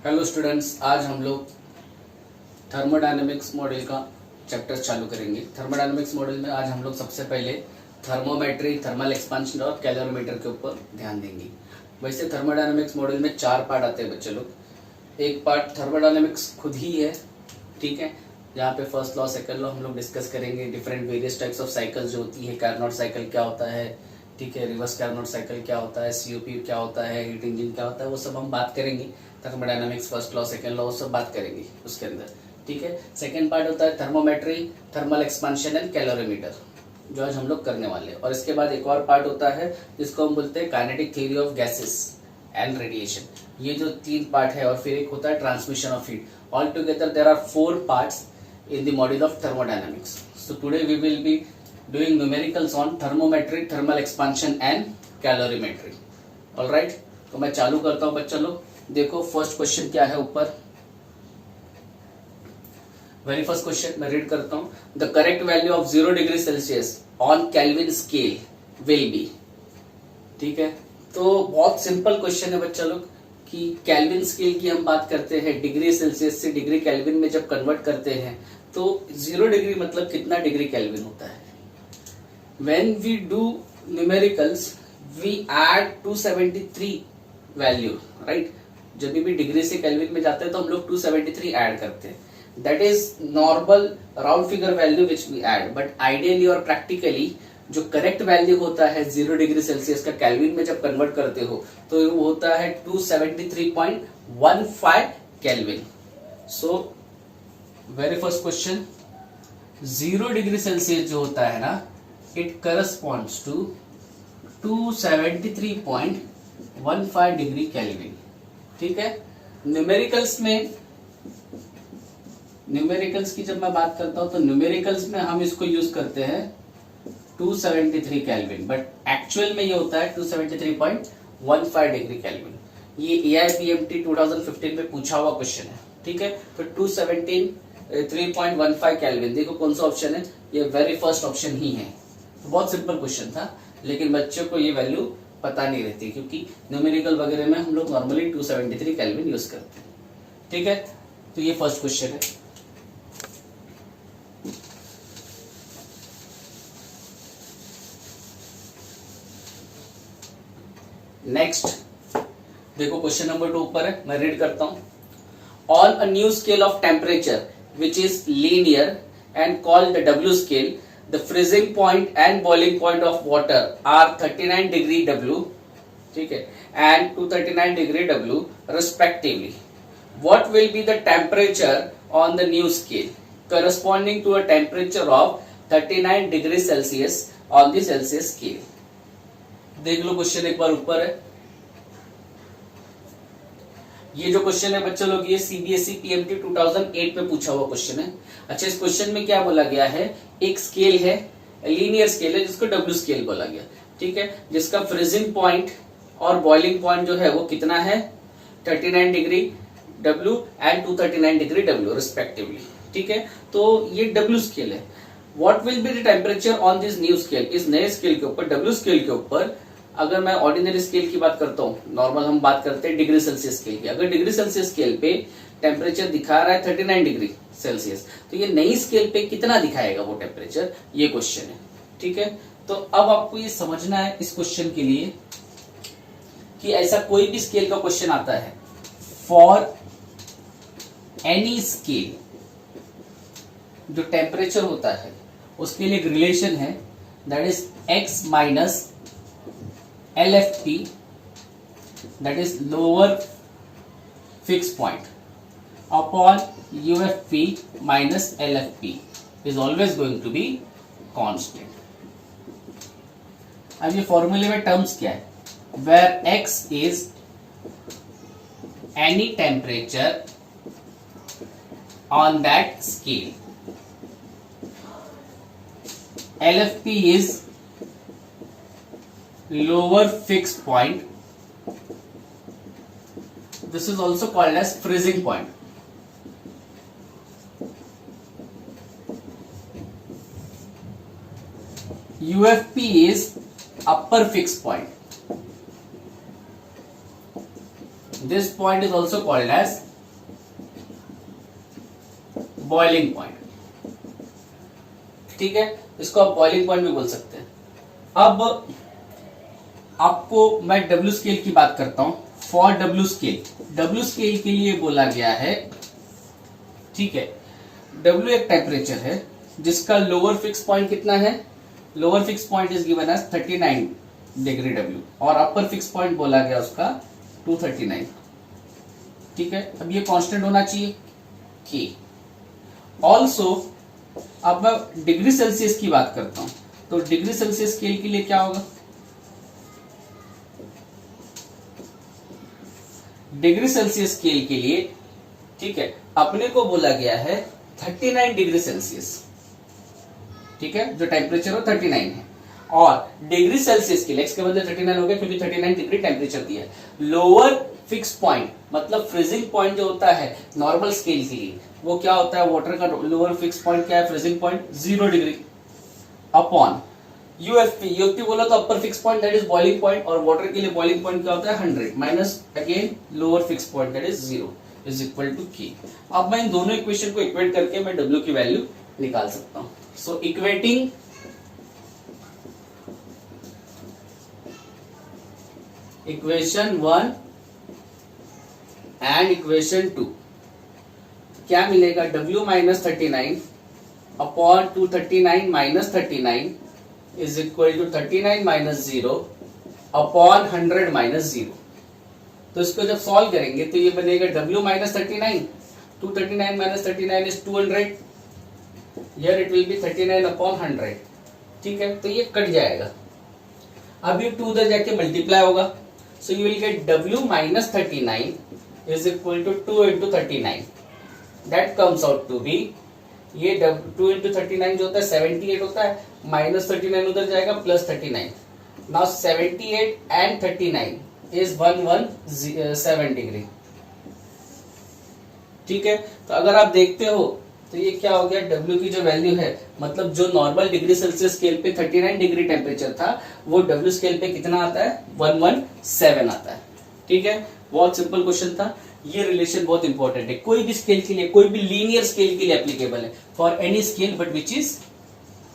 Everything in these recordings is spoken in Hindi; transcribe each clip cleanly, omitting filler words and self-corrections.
हेलो स्टूडेंट्स, आज हम लोग थर्मोडायनेमिक्स मॉडल का चैप्टर चालू करेंगे। थर्मोडायनेमिक्स मॉडल में आज हम लोग सबसे पहले थर्मोमेट्री, थर्मल एक्सपेंशन और कैलोरीमीटर के ऊपर ध्यान देंगे। वैसे थर्मोडायनेमिक्स मॉडल में 4 पार्ट आते हैं बच्चे लोग। एक पार्ट थर्मोडायनेमिक्स खुद ही है, ठीक है, जहाँ पे फर्स्ट लॉ सेकंड लॉ हम लोग डिस्कस करेंगे। Different various types of cycles जो होती है, कार्नोट साइकिल क्या होता है, ठीक है, रिवर्स कार्नोट साइकिल क्या होता है, सीओपी क्या होता है, हीट इंजन क्या होता है, वो सब हम बात करेंगे। Thermodynamics first law second law वो सब बात करेंगे उसके अंदर, ठीक है। सेकंड पार्ट होता है thermometry, thermal expansion and calorimeter, जो आज हम लोग करने वाले हैं। और इसके बाद एक और पार्ट होता है जिसको हम बोलते हैं kinetic theory of gases and radiation. ये जो 3 पार्ट है, और फिर एक होता है transmission of heat. All together there are 4 parts in the module of thermodynamics. So today we will be doing numericals on thermometry, thermal expansion and calorimetry. All right? तो मैं चालू करता हूँ बच्चा लोग। देखो फर्स्ट क्वेश्चन क्या है ऊपर। वेरी फर्स्ट क्वेश्चन मैं रीड करता हूँ। The correct value of 0 degree Celsius on kelvin scale will be. ठीक है, तो बहुत सिंपल क्वेश्चन है बच्चा लोग कि केल्विन स्केल की हम बात करते हैं, डिग्री सेल्सियस से डिग्री केल्विन में जब कन्वर्ट करते हैं तो 0 डिग्री मतलब कितना डिग्री केल्विन होता है। When we do numericals we add 273 value, right. जब भी डिग्री से केल्विन में जाते हैं तो हम लोग 273 ऐड करते हैं। That is normal round figure value which we add, but ideally और प्रैक्टिकली जो करेक्ट वैल्यू होता है 0 डिग्री सेल्सियस का केल्विन में जब कन्वर्ट करते हो तो वो होता है 273.15 kelvin. So very first question, 0 degree Celsius जो होता है ना, it corresponds to 273.15 degree kelvin. ठीक है, न्यूमेरिकल्स की जब मैं बात करता हूं तो न्यूमेरिकल्स में हम इसको यूज करते हैं 273 केल्विन, बट एक्चुअल में ये होता है 273.15 डिग्री केल्विन। ये AIPMT 2015 में पूछा हुआ क्वेश्चन है, ठीक है। तो 273.15 केल्विन, देखो कौन सा ऑप्शन है, ये वेरी फर्स्ट ऑप्शन ही है। तो बहुत सिंपल क्वेश्चन था, लेकिन बच्चों को ये वैल्यू पता नहीं रहती क्योंकि न्यूमेरिकल वगैरह में हम लोग नॉर्मली 273 केल्विन यूज करते हैं, ठीक है। तो ये फर्स्ट क्वेश्चन है। नेक्स्ट देखो क्वेश्चन नंबर 2 ऊपर है, मैं रीड करता हूं। On a new scale of temperature which is linear and called the W scale, the freezing point and boiling point of water are 39 degree W, ठीक है, and 239 degree W respectively. What will be the temperature on the new scale corresponding to a temperature of 39 degree Celsius on the Celsius scale? देख लो क्वेश्चन एक बार ऊपर है। ये जो क्वेश्चन है बच्चों लोग, ये CBSE PMT 2008 में पूछा हुआ क्वेश्चन है। अच्छा, इस क्वेश्चन में क्या बोला गया है, एक स्केल है, लीनियर स्केल है जिसको W स्केल बोला गया, ठीक है, जिसका फ्रीजिंग पॉइंट और बॉइलिंग पॉइंट जो है वो कितना है, 39 degree W and 239 degree W respectively, ठीक है। तो ये W स्केल है। What will be the temperature on this new scale, इस नए स्केल के ऊपर, W स्केल के ऊपर। अगर मैं ऑर्डिनरी स्केल की बात करता हूँ, नॉर्मल हम बात करते हैं डिग्री सेल्सियस स्केल की, अगर डिग्री सेल्सियस स्केल पे टेम्परेचर दिखा रहा है 39 डिग्री सेल्सियस, तो ये नई स्केल पे कितना दिखाएगा वो टेम्परेचर, ये क्वेश्चन है, ठीक है। तो अब आपको ये समझना है इस क्वेश्चन के लिए कि ऐसा कोई भी स्केल का क्वेश्चन आता है, फॉर एनी स्केल जो टेम्परेचर होता है उसके लिए एक रिलेशन है, that is x minus LFP, that is lower fixed point, upon UFP minus LFP is always going to be constant. अब ये फॉर्मूले में टर्म्स क्या है, where x is any temperature on that scale, LFP is lower fixed point, this is also called as freezing point. UFP is upper fixed point. This point is also called as boiling point, ठीक है, इसको आप बॉइलिंग पॉइंट भी बोल सकते हैं। अब आपको मैं डब्ल्यू स्केल की बात करता हूं। फॉर डब्ल्यू स्केल के लिए बोला गया है, ठीक है, डब्ल्यू एक टेम्परेचर है जिसका लोअर फिक्स पॉइंट कितना है, lower fix point is given as 39 degree W और अपर फिक्स पॉइंट बोला गया उसका 239, ठीक है। अब ये कांस्टेंट होना चाहिए कि ऑल्सो, अब मैं डिग्री सेल्सियस की बात करता हूं, तो डिग्री सेल्सियस स्केल के लिए क्या होगा, डिग्री सेल्सियस स्केल के लिए, ठीक है, अपने को बोला गया है 39 डिग्री सेल्सियस, ठीक है, जो टेम्परेचर हो 39 है। और डिग्री सेल्सियस के लिए एक्स के बदले 39 हो गया क्योंकि 39 डिग्री टेम्परेचर दिया है। लोअर फिक्स पॉइंट मतलब फ्रीजिंग पॉइंट जो होता है नॉर्मल स्केल के लिए, वो क्या होता है, वाटर का लोअर फिक्स पॉइंट क्या है, freezing point 0 degree upon UFP बोला तो upper fix point that is boiling point, और वाटर के लिए बॉइलिंग पॉइंट क्या होता है 100 minus again lower fix point that is 0 is equal to k. अब मैं इन दोनों इक्वेशन को इक्वेट करके मैं डब्ल्यू की वैल्यू निकाल सकता हूं। So equating equation 1 and equation 2 क्या मिलेगा, W minus 39 upon 239 minus 39 is equal to 39 minus 0 upon 100 minus 0। तो इसको जब सॉल्व करेंगे तो ये बनेगा W minus 39, 239 minus 39 is 200, here it will B 39 upon 100, ठीक है, तो ये कट जाएगा। अब ये 2 उधर जाके मल्टीप्लाई होगा, so you will get W minus 39 is equal to 2 into 39, that comes out to be, ये 2 इंटू 39 जो होता है 78 होता है, माइनस 39 उधर जाएगा plus 39, now 78 and 39 is 117 degree, ठीक है। तो अगर आप देखते हो तो ये क्या हो गया, W की जो वैल्यू है, मतलब जो नॉर्मल डिग्री सेल्सियस स्केल पे 39 डिग्री टेम्परेचर था, वो W स्केल पे कितना आता है, 117 आता है, ठीक है। बहुत सिंपल क्वेश्चन था, ये रिलेशन बहुत इंपॉर्टेंट है, कोई भी स्केल के लिए, कोई भी लीनियर स्केल के लिए एप्लीकेबल है, for any scale but which is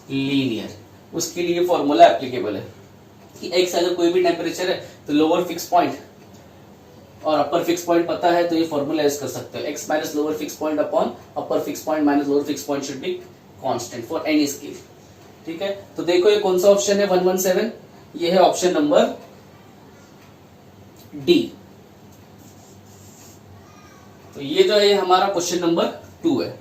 linear, उसके लिए फॉर्मूला एप्लीकेबल है कि x अगर कोई भी टेम्परेचर है तो लोअर फिक्स पॉइंट और अपर फिक्स पॉइंट पता है तो ये फॉर्मूला यूज कर सकते हो, x minus lower fix point upon upper fix point minus lower fix point should be constant for any scale, ठीक है। तो देखो ये कौन सा ऑप्शन है 117, ये है ऑप्शन नंबर डी। तो ये जो है हमारा क्वेश्चन नंबर 2 है।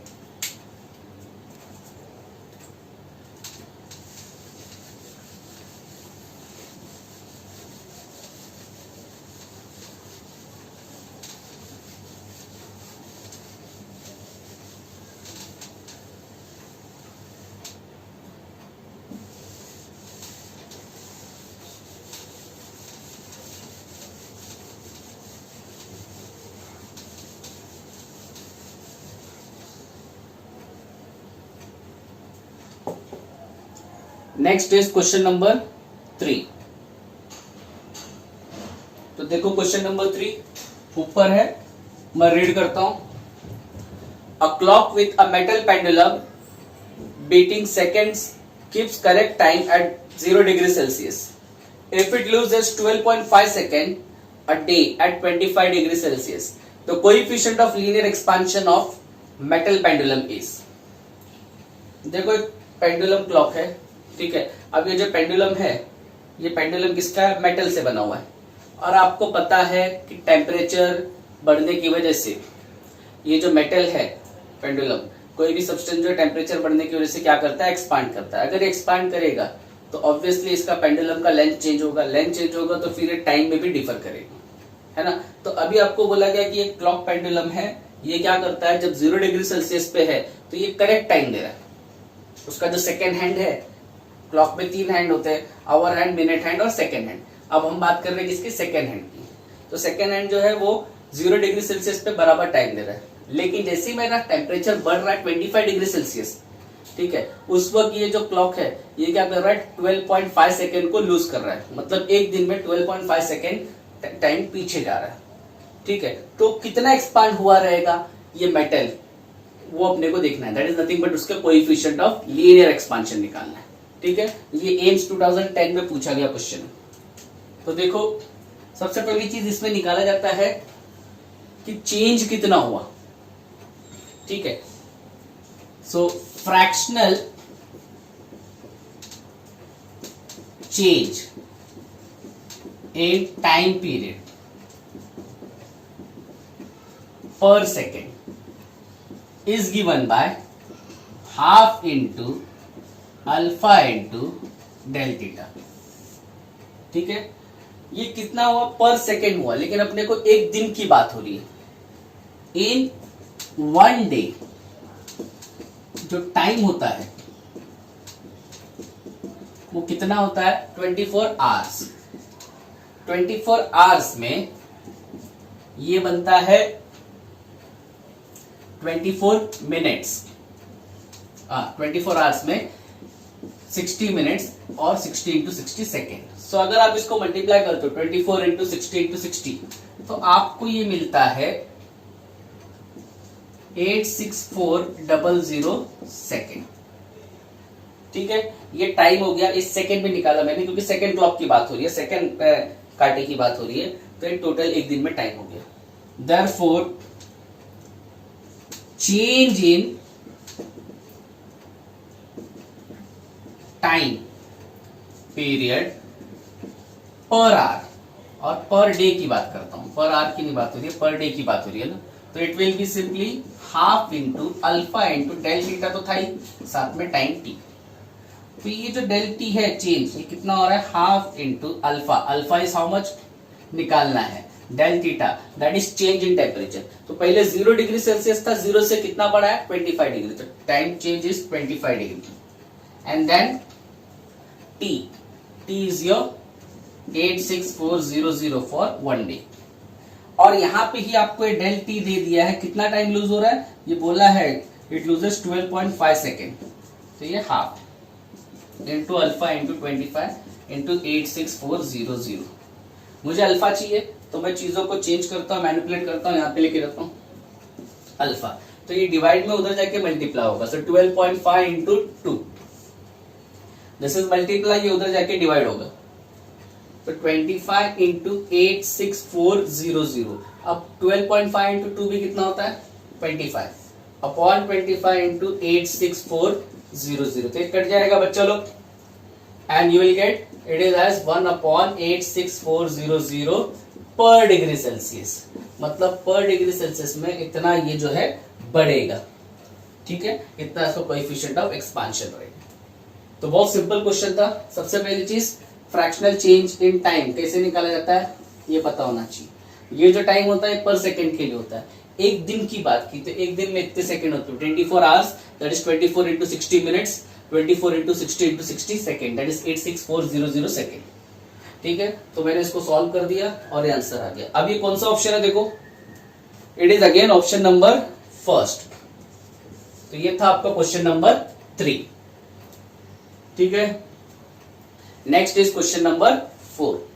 Next is question number 3। तो देखो क्वेश्चन नंबर 3 ऊपर है, मैं रीड करता हूं। A clock with a metal pendulum beating seconds keeps correct time at 0 degree Celsius. If it loses 12.5 second a day at 25 degree Celsius, the coefficient of linear expansion of metal pendulum is। देखो एक पेंडुलम क्लॉक है, ठीक है। अब ये जो पेंडुलम है, ये पेंडुलम किसका है, मेटल से बना हुआ है, और आपको पता है कि टेम्परेचर बढ़ने की वजह से ये जो मेटल है पेंडुलम, कोई भी सब्सटेंस जो टेम्परेचर बढ़ने की वजह से क्या करता है, एक्सपांड करता है। अगर एक्सपांड करेगा तो ऑब्वियसली इसका पेंडुलम का लेंथ चेंज होगा, लेंथ चेंज होगा तो फिर ये टाइम में भी डिफर करेगा, है ना। तो अभी आपको बोला गया कि ये क्लॉक पेंडुलम है, ये क्या करता है, जब 0 डिग्री सेल्सियस पे है तो ये करेक्ट टाइम दे रहा है। उसका जो सेकेंड हैंड है, क्लॉक में 3 हैंड होते हैं, आवर हैंड, मिनट हैंड और सेकेंड हैंड। अब हम बात कर रहे हैं किसकी, सेकेंड हैंड की। तो सेकेंड हैंड जो है वो 0 डिग्री सेल्सियस पे बराबर टाइम दे रहा है, लेकिन जैसे ही मेरा टेम्परेचर बढ़ रहा है 25 डिग्री सेल्सियस, ठीक है, उस वक्त ये जो क्लॉक है ये क्या कर रहा है, 12.5 सेकेंड को लूज कर रहा है, मतलब एक दिन में 12.5 सेकेंड टाइम पीछे जा रहा है, ठीक है। तो कितना एक्सपांड हुआ रहेगा ये मेटल, वो अपने को देखना है, दैट इज नथिंग बट उसका कोएफिशिएंट ऑफ लीनियर एक्सपांशन निकालना है। ठीक है, ये एम्स 2010 में पूछा गया क्वेश्चन है। तो देखो सबसे पहली चीज इसमें निकाला जाता है कि चेंज कितना हुआ। ठीक है, so fractional change in time period per second is given by half into alpha into del theta। ठीक है, ये कितना हुआ पर सेकेंड हुआ, लेकिन अपने को एक दिन की बात हो रही है। इन वन डे जो टाइम होता है वो कितना होता है 24 आवर्स। 24 आवर्स में ये बनता है 24 मिनट्स। 24 आवर्स में 60 मिनट्स और 60 इंटू 60 सेकेंड। सो अगर आप इसको मल्टीप्लाई करते हो 24 इंटू 60 इंटू 60 तो आपको ये मिलता है 86400 सेकेंड। ठीक है, ये टाइम हो गया, इस सेकेंड में निकाला मैंने क्योंकि सेकेंड क्लॉक की बात हो रही है, सेकेंड कांटे की बात हो रही है, तो ये टोटल एक दिन में टाइम हो गया। Therefore change in time period per hour, और पर डे की बात करता हूं, पर आवर की नहीं बात हो रही है, पर डे की बात हो रही है ना, तो it will be simply half into alpha into del theta तो था ही, साथ में टाइम टी। तो ये जो डेल टी है चेंज, ये कितना हो रहा है half into alpha. Alpha is how much निकालना है, del theta that is change in temperature. तो पहले 0 डिग्री सेल्सियस था, 0 से कितना बढ़ा है 25 डिग्री, तो time change is 25 degree. And then T, T is your 86400 for one day. और यहां पे ही आपको ये डेल टी दे दिया है, कितना टाइम लूज हो रहा है, ये बोला है इट लूजेस 12.5 सेकेंड। तो ये half into alpha into 25 into 86400। मुझे अल्फा चाहिए तो मैं चीजों को चेंज करता हूँ, मैनिपुलेट करता हूँ, यहाँ पे लेके रखता हूँ अल्फा, तो ये डिवाइड में उधर जाके मल्टीप्लाई होगा। सो 12.5 इंटू 2 दिस इज मल्टीप्लाई, ये उधर जाके डिवाइड होगा। तो 25 इंटू 86400। अब 12.5 इंटू 2 भी कितना होता है 25 अपॉन 25 इंटू 86400। तो ये कट जाएगा बच्चा लोग, and you will get it is as 1 upon 86400 पर डिग्री सेल्सियस। मतलब पर डिग्री सेल्सियस में इतना ये जो है बढ़ेगा। ठीक है, इतना इसका कोएफिशिएंट ऑफ एक्सपांशन रहेगा। तो बहुत सिंपल क्वेश्चन था। सबसे पहली चीज फ्रैक्शनल चेंज इन टाइम कैसे निकाला जाता है ये पता होना चाहिए। ये जो टाइम होता है पर सेकंड के लिए होता है। एक दिन की बात की तो एक दिन में इतने सेकंड होते हैं 24 hours, that is 24 into 60 minutes, 24 into 60 into 60 second, that is 86400 second. ठीक है, तो मैंने इसको सॉल्व कर दिया और ये आंसर आ गया। अब ये कौन सा ऑप्शन है देखो, it is again option number first. तो ये था आपका क्वेश्चन नंबर 3। ठीक है, नेक्स्ट इज क्वेश्चन नंबर 4।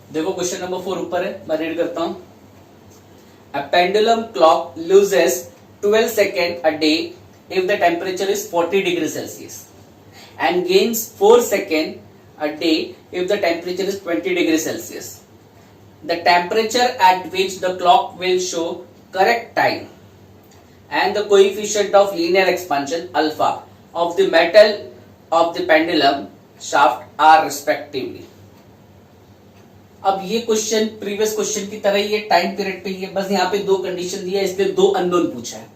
देखो क्वेश्चन नंबर 4 ऊपर है, मैं रीड करता हूं। A pendulum clock loses 12 seconds a day if the temperature is 40 degrees Celsius and gains 4 seconds a day if the temperature is 20 degrees Celsius. The temperature at which the clock will show correct time and the coefficient of linear expansion alpha of the metal of the pendulum shaft are respectively. अब ये क्वेश्चन प्रीवियस क्वेश्चन की तरह ही है, टाइम पीरियड पे ही है, बस यहाँ पे दो कंडीशन दिया है, इसलिए दो अननोन पूछा है।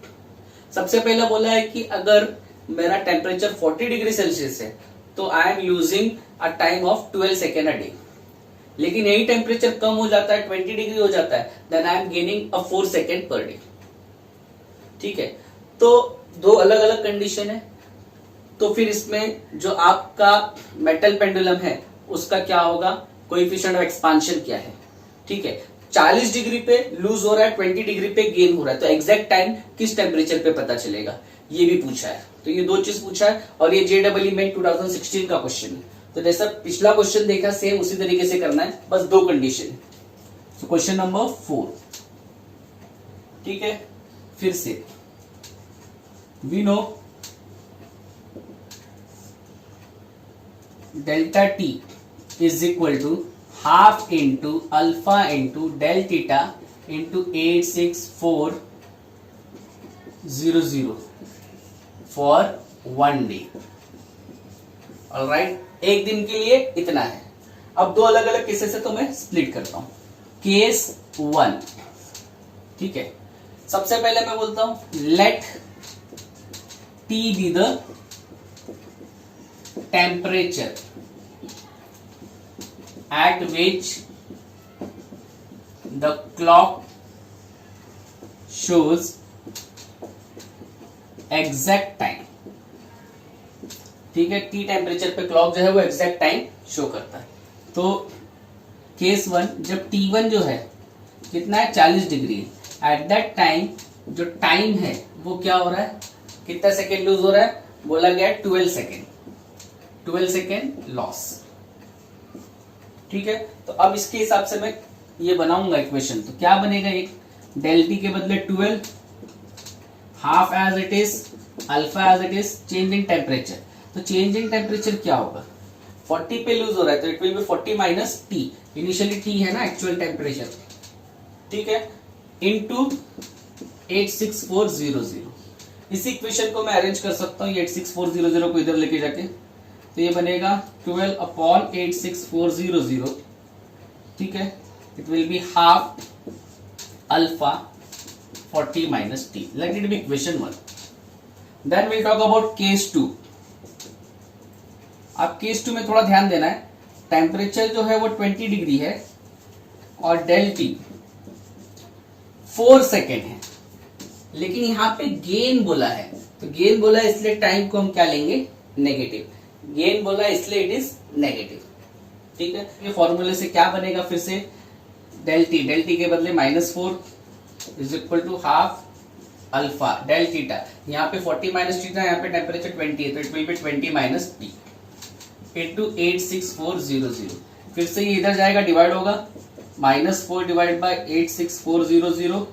सबसे पहला बोला है कि अगर मेरा टेम्परेचर 40 डिग्री सेल्सियस है तो I am using a time of 12 second a day. लेकिन यही टेम्परेचर कम हो जाता है, 20 डिग्री हो जाता है, then I am gaining a 4 second per day. ठीक है, तो दो अलग अलग कंडीशन है। तो फिर इसमें जो आपका मेटल पेंडुलम है उसका क्या होगा, कोएफिशिएंट ऑफ एक्सपांशन क्या है, ठीक है। 40 डिग्री पे लूज हो रहा है, 20 डिग्री पे गेन हो रहा है, तो एग्जैक्ट टाइम किस टेम्परेचर पे पता चलेगा, ये भी पूछा है। तो ये 2 चीज पूछा है और ये JEE में 2016 का क्वेश्चन है। तो जैसा पिछला क्वेश्चन देखा सेम उसी तरीके से करना है, बस 2 कंडीशन। क्वेश्चन नंबर 4, ठीक है। फिर से we know delta T is equal to half into alpha into del theta into 86400 for 1 day. Alright, एक दिन के लिए इतना है। अब 2 अलग अलग केसेस है तो मैं स्प्लिट करता हूं। केस 1, ठीक है। सबसे पहले मैं बोलता हूं let T be the temperature at which the clock shows exact time, ठीक है। टी टेम्परेचर पे क्लॉक जो है वो एग्जैक्ट टाइम शो करता है। तो केस 1, जब T1 जो है कितना है 40 डिग्री, एट दैट टाइम जो टाइम है वो क्या हो रहा है, कितना सेकेंड लूज हो रहा है, बोला गया 12 सेकेंड, 12 सेकेंड लॉस, ठीक है। तो अब इसके हिसाब से मैं ये बनाऊंगा इक्वेशन, तो क्या बनेगा, एक डेल टी के बदले 12, half as it is, alpha as it is, change in temperature. तो चेंज इन टेम्परेचर क्या होगा, 40 पे लूज हो रहा है तो it will be 40 minus T, initially T है ना एक्चुअल टेम्परेचर, ठीक है, इनटू 86400। इस इक्वेशन को मैं अरेंज कर सकता हूँ, ये 86400 को इधर लेके जाके, तो ये बनेगा 12 अपॉन 86400, ठीक है। It will be half alpha 40 minus T, let it be equation 1। Then will talk about case 2। अब केस 2 में थोड़ा ध्यान देना है, टेम्परेचर जो है वो 20 डिग्री है और डेल टी 4 सेकेंड है, लेकिन यहां पे गेन बोला है, तो गेन बोला है इसलिए टाइम को हम क्या लेंगे, नेगेटिव। गेन बोला है इसलिए इट इज नेगेटिव, ठीक है। ये फॉर्मूले से क्या बनेगा, फिर से डेल टी के बदले -4 is equal to half alpha del theta, यहाँ पे 40 माइनस थीटा, यहाँ पे टेम्परेचर 20 है तो it will be 20 minus T into 86400। फिर से ये इधर जाएगा, डिवाइड होगा, -4 divide by 86400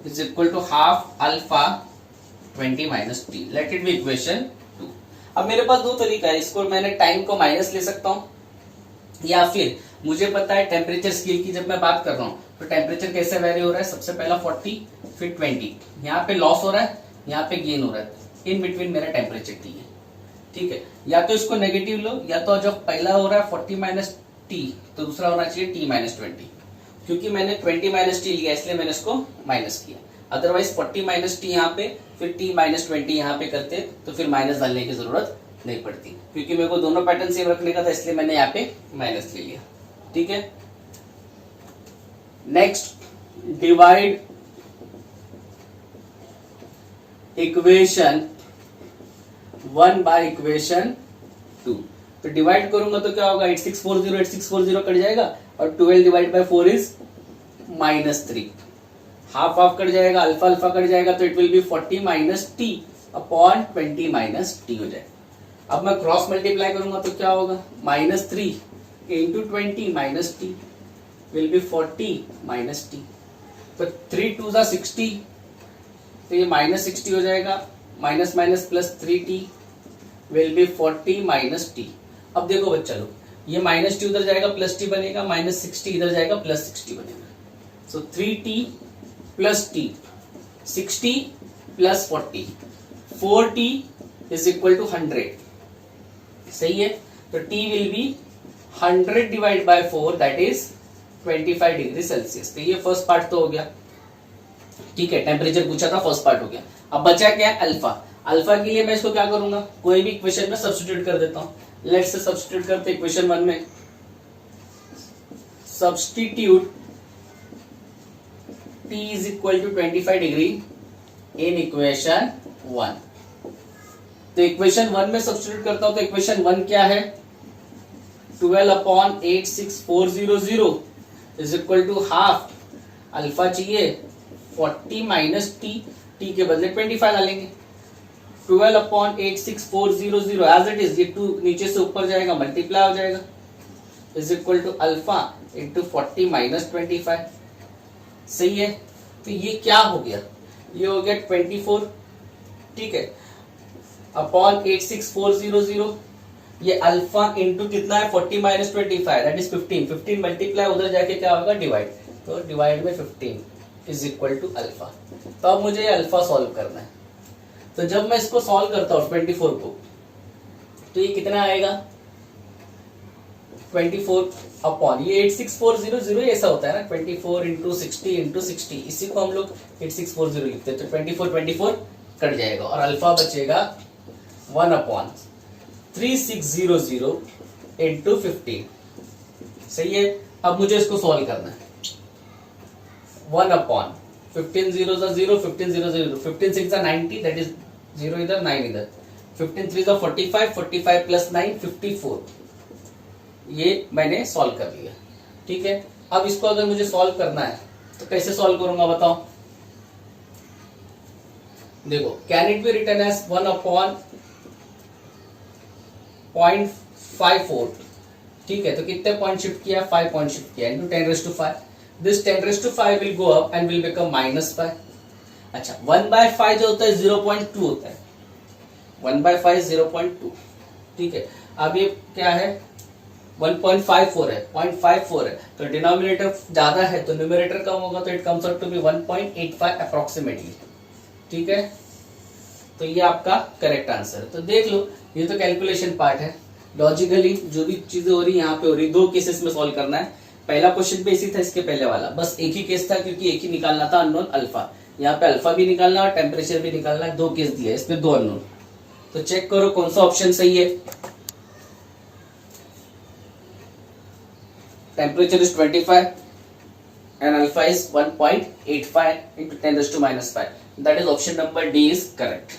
is equal to half alpha 20 minus T, let it be equation 2। अब मेरे पास 2 तरीका है, इसको मैंने टाइम को माइनस ले सकता हूं, या फिर मुझे पता है टेम्परेचर स्केल की जब मैं बात कर रहा हूं तो टेम्परेचर कैसे वेरी हो रहा है, सबसे पहला 40 फिर 20, यहाँ पे लॉस हो रहा है, यहाँ पे गेन हो रहा है, इन बिटवीन मेरा टेम्परेचर टी है, ठीक है। या तो इसको नेगेटिव लो, या तो जब पहला हो रहा है 40 माइनस टी तो दूसरा होना चाहिए t माइनस 20, क्योंकि मैंने 20 माइनस टी लिया इसलिए मैंने इसको माइनस किया, अदरवाइज 40 माइनस टी यहाँ पे फिर t माइनस 20 यहाँ पे करते तो फिर माइनस डालने की जरूरत नहीं पड़ती, क्योंकि मेरे को दोनों पैटर्न सेम रखने का था इसलिए मैंने यहाँ पे माइनस ले लिया, ठीक है। Next, divide equation 1 by equation 2। तो डिवाइड करूंगा तो क्या होगा, 8640 कट जाएगा और 12 divide by 4 is -3, half half cut जाएगा, अल्फा अल्फा कट जाएगा, तो it will be 40 minus T upon 20 minus T हो जाएगा। अब मैं क्रॉस मल्टीप्लाई करूंगा तो क्या होगा, -3 into 20 minus T will be 40 minus T, तो 3 2 जा 60, तो ये -60 हो जाएगा, minus minus plus 3t will be 40 minus T. अब देखो बच्चा लोग, ये माइनस टी उधर जाएगा प्लस टी बनेगा, -60 इधर जाएगा प्लस 60 बनेगा, so 3t plus T, 60 plus 40, 4t is equal to 100, सही है। तो t will be 100 divide by 4 that is 25 degree Celsius. तो ये फर्स्ट पार्ट तो हो गया, ठीक है, टेम्परेचर पूछा था, फर्स्ट पार्ट हो गया। अब बचा क्या है, अल्फा। अल्फा के लिए मैं इसको क्या करूंगा, कोई भी इक्वेशन में सब्स्टिट्यूट कर देता हूं। लेट्स से सब्स्टिट्यूट करते इक्वेशन 1 में, substitute t is equal to 25 degree in equation 1। तो इक्वेशन 1 में सब्स्टिट्यूट करता हूं तो इक्वेशन 1 क्या है, 12/86400 is equal to half, alpha चाहिए 40 माइनस टी, टी के बदले 25 डालेंगे, 12/86400 एज इट इज, ये 2 नीचे से ऊपर जाएगा मल्टीप्लाई हो जाएगा, is equal to alpha into 40 minus 25। सही है, तो ये क्या हो गया, ये हो गया 24, ठीक है, अपॉन 86400, ये अल्फा इंटू कितना है 40 माइनस 25 दैट इज 15, 15 मल्टीप्लाई उधर जाके क्या होगा डिवाइड, तो डिवाइड में 15 इज इक्वल टू अल्फा। तो अब मुझे ये अल्फा सॉल्व करना है, तो जब मैं इसको सॉल्व करता हूं 24 को, तो ये कितना आएगा 24 अपॉन ये 86400 ऐसा होता है ना, 24 इंटू 60 इंटू 60, इसी को हम लोग 8640 लिखते हैं, तो 24 कट जाएगा और अल्फा बचेगा 1/3600 इंटू 15। सही है, अब मुझे इसको सॉल्व करना है, 1/15 0 0 15 0 0 15 6 90 दैट इज 0 इधर 9 इधर, 15 3 45 45 प्लस 9 54, ये मैंने सॉल्व कर लिया। ठीक है, अब इसको अगर मुझे सॉल्व करना है तो कैसे सॉल्व करूंगा बताओ। देखो, can it be written as 1/0.54, ठीक है, तो कितने पॉइंट शिफ्ट किया, 5 पॉइंट शिफ्ट किया into 10⁵. This 10⁵ will go up and will become -5. अच्छा, 1/5 जो होता है 0.2 होता है, 1/5 0.2, ठीक है। अब ये क्या है 1.54 है, 0.54 है, तो डिनोमिनेटर ज्यादा है तो न्यूमरेटर कम होगा, तो it comes out to be 1.85 approximately. ठीक है, तो ये आपका करेक्ट आंसर है। तो देख लो, ये तो कैलकुलेशन पार्ट है, लॉजिकली जो भी चीजें हो रही यहाँ पे हो रही, 2 केसेस में सॉल्व करना है। पहला क्वेश्चन पे इसी था, इसके पहले वाला बस एक ही केस था, क्योंकि एक ही निकालना था अननोन अल्फा। यहाँ पे अल्फा भी निकालना और टेम्परेचर भी निकालना है, 2 केस दिया है, इसमें 2 अननोन। तो चेक करो कौन सा ऑप्शन सही है। Temperature is 25 and alpha is 1.85 into 10⁻⁵. That is option number D is correct.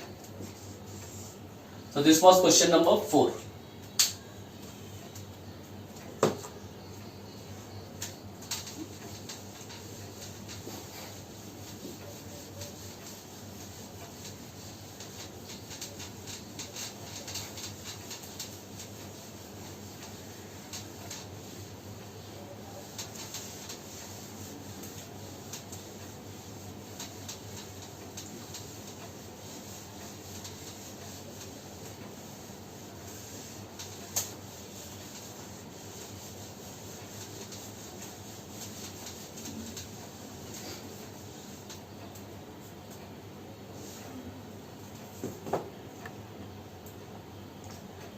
So this was question number 4.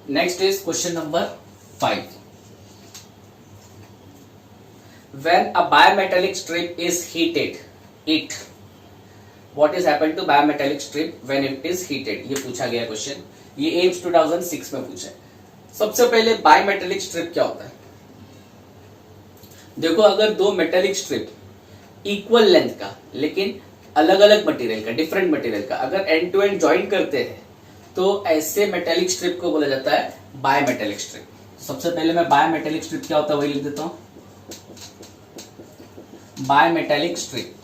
Next is question number 5. When a bimetallic strip is heated, what is happened to bimetallic strip when it is heated? ये पूछा गया क्वेश्चन, ये एम्स 2006 में पूछा है। सबसे पहले बायमेटेलिक स्ट्रिप क्या होता है? देखो, अगर 2 मेटेलिक स्ट्रिप इक्वल लेंथ का लेकिन अलग अलग मटेरियल का, डिफरेंट मटेरियल का, अगर एंड टू एंड ज्वाइन करते हैं तो ऐसे मेटेलिक स्ट्रिप को बोला जाता है बायमेटेलिक स्ट्रिप। सबसे पहले मैं बायमेटेलिक स्ट्रिप क्या होता है वही लिख देता हूं। बायमेटेलिक strip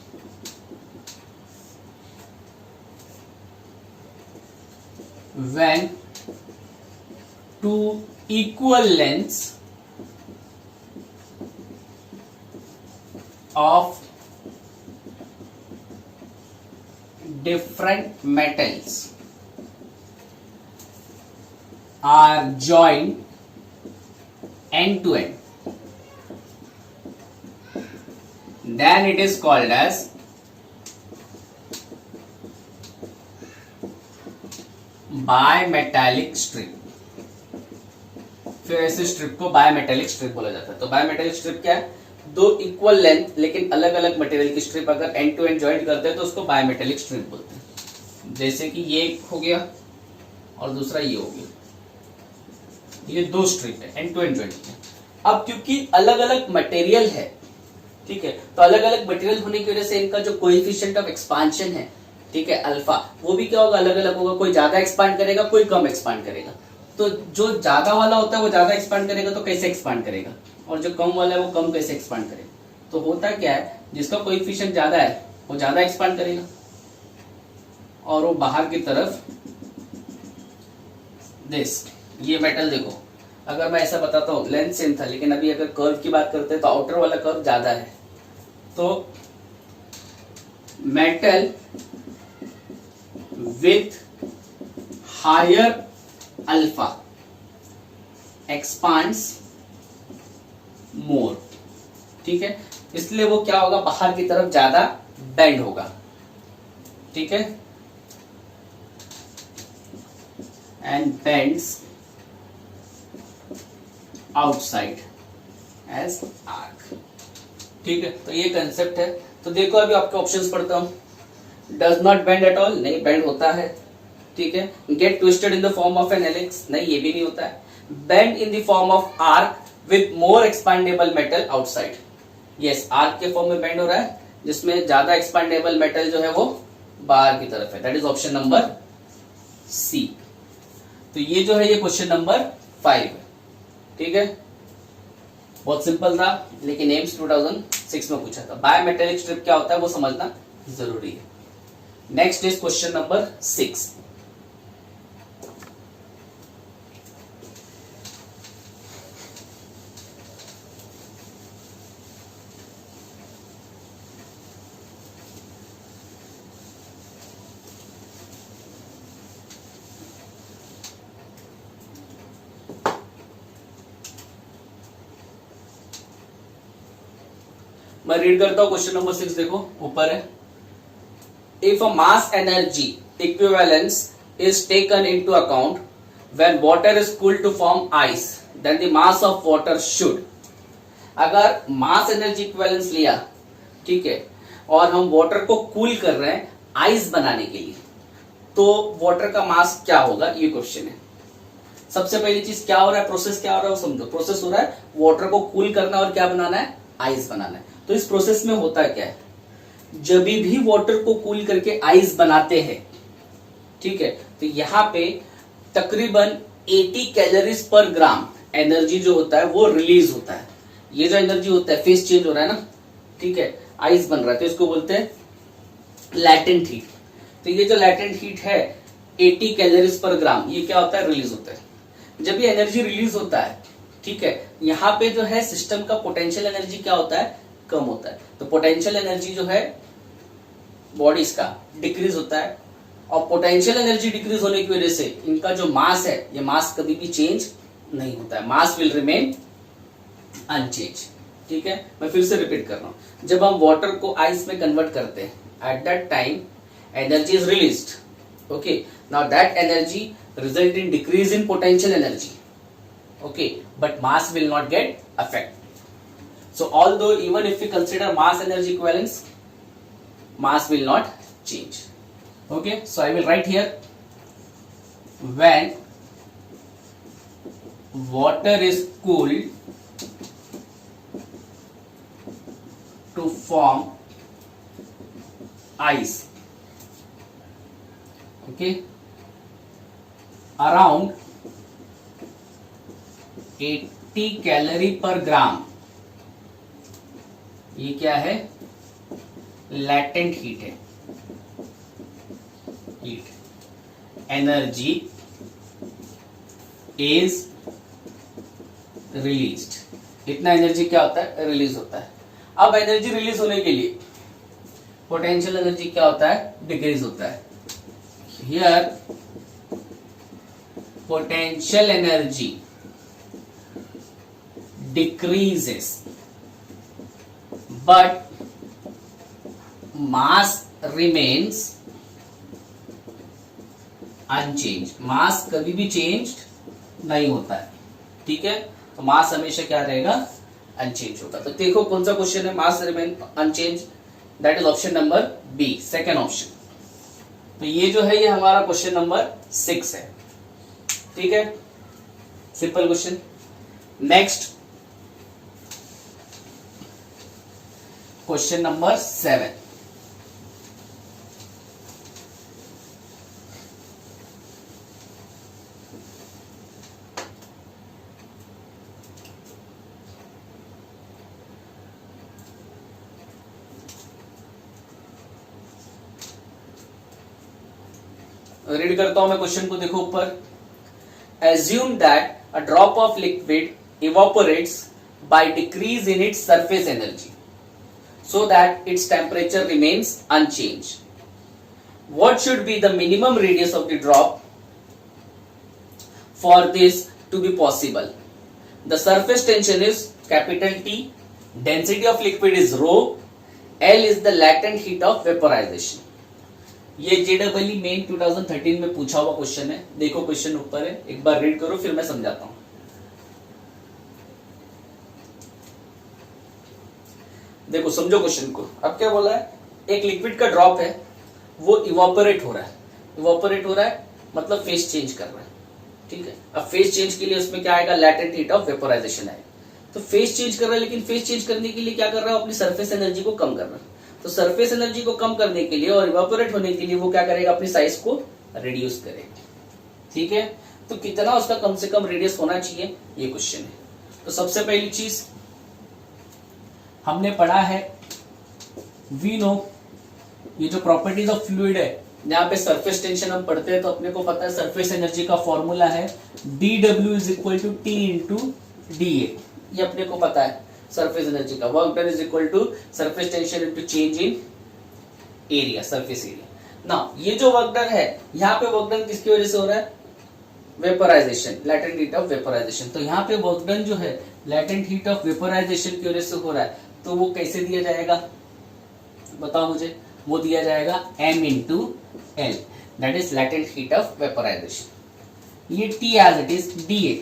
when 2 equal lengths of different metals are joined end to end, then it is called as bimetallic strip. फिर ऐसे स्ट्रिप को बायमेटेलिक स्ट्रिप बोला जाता है। तो बायमेटेलिक स्ट्रिप क्या है? 2 इक्वल लेंथ लेकिन अलग अलग मटेरियल की स्ट्रिप अगर एंड टू एंड ज्वाइंट करते हैं तो उसको बायमेटेलिक स्ट्रिप बोलते हैं। जैसे कि ये एक हो गया और दूसरा ये हो गया, ये 2 स्ट्रिप है एंड टू एंड ज्वाइंट है। अब क्योंकि अलग अलग मटेरियल है, ठीक है, तो अलग अलग मटेरियल होने की वजह से इनका जो कोएफिशिएंट ऑफ एक्सपांशन है ठीक है, अल्फा, वो भी क्या होगा, अलग अलग होगा, कोई ज्यादा एक्सपांड करेगा, कोई कम एक्सपांड करेगा। तो जो ज्यादा वाला होता है वो ज्यादा एक्सपांड करेगा, तो कैसे एक्सपांड करेगा, और जो कम वाला है वो कम कैसे एक्सपांड करेगा। तो होता क्या है, जिसका कोएफिशिएंट ज्यादा है वो ज्यादा एक्सपांड करेगा, और वो बाहर की तरफ दिस, ये मेटल देखो, अगर मैं ऐसा बताता हूँ लेंथ सेम था, लेकिन अभी अगर कर्व की बात करते हैं तो आउटर वाला कर्व ज्यादा है, तो metal with higher alpha expands more, ठीक है, इसलिए वो क्या होगा, बाहर की तरफ ज्यादा बेंड होगा, ठीक है, and bends outside as arc, ठीक है। तो ये कंसेप्ट है। तो देखो अभी आपके ऑप्शंस पढ़ता हूं, does not bend at all, नहीं बेंड होता है, ठीक है। Get twisted in the form of an helix, नहीं ये भी नहीं होता है। Bend in the form of arc with more expandable metal outside, yes arc के फॉर्म में बेंड हो रहा है, जिसमें ज्यादा एक्सपांडेबल मेटल जो है वो बाहर की तरफ है, that is option number C. तो ये जो है ये क्वेश्चन नंबर 5 है, ठीक है, बहुत सिंपल था, लेकिन एम्स 2006 में पूछा था। बायोमेटेलिक स्ट्रिप क्या होता है वो समझना जरूरी है। Next is question number 6। मैं रीड करता हूं क्वेश्चन नंबर 6, देखो ऊपर है, if a mass energy equivalence is taken into account when water is cooled to form ice, then the mass of water should, अगर मास एनर्जी इक्विवेलेंस लिया, ठीक है, और हम वाटर को कूल कर रहे हैं आइस बनाने के लिए, तो वाटर का मास क्या होगा, ये क्वेश्चन है। सबसे पहली चीज क्या हो रहा है, प्रोसेस क्या हो रहा है वो समझो। प्रोसेस हो रहा है वाटर को कूल करना और क्या बनाना है, आइस बनाना है। तो इस प्रोसेस में होता क्या है, जब भी वाटर को कूल करके आइस बनाते हैं, ठीक है, तो यहां पे तकरीबन 80 कैलोरीज पर ग्राम एनर्जी जो होता है वो रिलीज होता है। ये जो एनर्जी होता है, फेस चेंज हो रहा है ना, ठीक है, आइस बन रहा है, तो इसको बोलते हैं लैटेंट हीट। तो ये जो लैटेंट हीट है 80 कैलोरीज पर ग्राम, ये क्या होता है, रिलीज होता है। जब ये एनर्जी रिलीज होता है, ठीक है, यहाँ पे जो है सिस्टम का पोटेंशियल एनर्जी क्या होता है, कम होता है। तो पोटेंशियल एनर्जी जो है बॉडीज का डिक्रीज होता है, और पोटेंशियल एनर्जी डिक्रीज होने की वजह से इनका जो मास है, ये मास कभी भी चेंज नहीं होता है, मास विल रिमेन अनचेंज, ठीक है। मैं फिर से रिपीट कर रहा हूं, जब हम वाटर को आइस में कन्वर्ट करते हैं, at that time energy is released, okay, now that energy result in decrease in potential energy, okay, but mass will not get affected. So although even if we consider mass energy equivalence, mass will not change, okay. So I will write here, when water is cooled to form ice, okay, around 80 calorie पर ग्राम, ये क्या है, लैटेंट हीट है, हीट एनर्जी इज रिलीज्ड, इतना एनर्जी क्या होता है, रिलीज होता है। अब एनर्जी रिलीज होने के लिए पोटेंशियल एनर्जी क्या होता है, डिक्रीज होता है। Here potential energy decreases but mass remains unchanged, मास कभी भी चेंज्ड नहीं होता है, ठीक है। तो मास हमेशा क्या रहेगा, अनचेंज होगा। तो देखो कौन सा क्वेश्चन है, mass remain unchanged, that is option number B, second option. तो ये जो है ये हमारा क्वेश्चन नंबर 6 है, ठीक है, simple question. Next question number 7, read करता हूं मैं क्वेश्चन को, देखो ऊपर, assume that a drop of liquid evaporates by decrease in its surface energy so that its temperature remains unchanged. What should be the minimum radius of the drop for this to be possible? The surface tension is capital T, density of liquid is rho, L is the latent heat of vaporization. ये JEE मेन 2013 में पूछा हुआ क्वेश्चन है, देखो क्वेश्चन ऊपर है, एक बार रीड करो फिर मैं समझाता हूं। देखो समझो क्वेश्चन को। अब क्या बोला है, एक लिक्विड का ड्रॉप है, वो इवापोरेट हो रहा है। इवापोरेट हो रहा है मतलब फेस चेंज कर रहा है, ठीक है। अब फेस चेंज के लिए उसमें क्या आएगा, लैटेंट हीट ऑफ वेपोराइजेशन आएगा। तो फेस चेंज कर रहा है, लेकिन फेस चेंज करने के लिए क्या कर रहा है, अपनी सरफेस एनर्जी को कम कर रहा है। तो सरफेस एनर्जी को कम करने के लिए और इवापोरेट होने के लिए वो क्या करेगा, अपनी साइज को रिड्यूस करेगा, ठीक है। तो कितना उसका कम से कम रेडियस होना चाहिए, ये क्वेश्चन है। तो सबसे पहली चीज हमने पढ़ा है, वी नो, ये जो प्रॉपर्टीज ऑफ फ्लूइड है, यहाँ पे सरफेस टेंशन हम पढ़ते हैं तो अपने को पता है सरफेस एनर्जी का फॉर्मूला है dW is equal to T into D, ये अपने को पता है सरफेस एनर्जी का। Work done is equal to surface tension into change in area, surface area. ना ये जो वर्क डन है, यहाँ पे वर्क डन किसकी वजह से हो रहा है, vaporisation, latent heat of vaporisation. तो यहाँ पे वर्क डन जो है लैटेंट हीट ऑफ वेपोराइजेशन की वजह से हो रहा है, तो वो कैसे दिया जाएगा बताओ मुझे, वो दिया जाएगा m into L, that is latent heat of vaporisation. ये T as it is dA,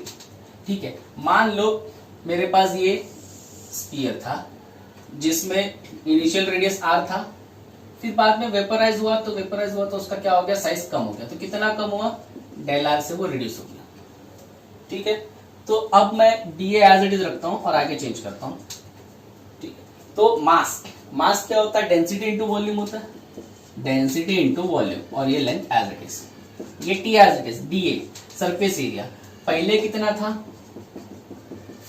ठीक है। मान लो मेरे पास ये स्फीयर था जिसमें इनिशियल रेडियस r था, फिर बाद में वेपोराइज हुआ, तो उसका क्या हो गया, साइज कम हो गया। तो कितना कम हुआ, डेल आर से वो रिड्यूस हो गया, ठीक है। तो अब मैं dA एज इट इज रखता हूं और आगे चेंज करता हूं, ठीक है। तो मास क्या होता है, डेंसिटी इंटू वॉल्यूम होता है, डेंसिटी इंटू वॉल्यूम, और ये लेंथ एज इट इज, ये T as it is, dA surface area पहले कितना था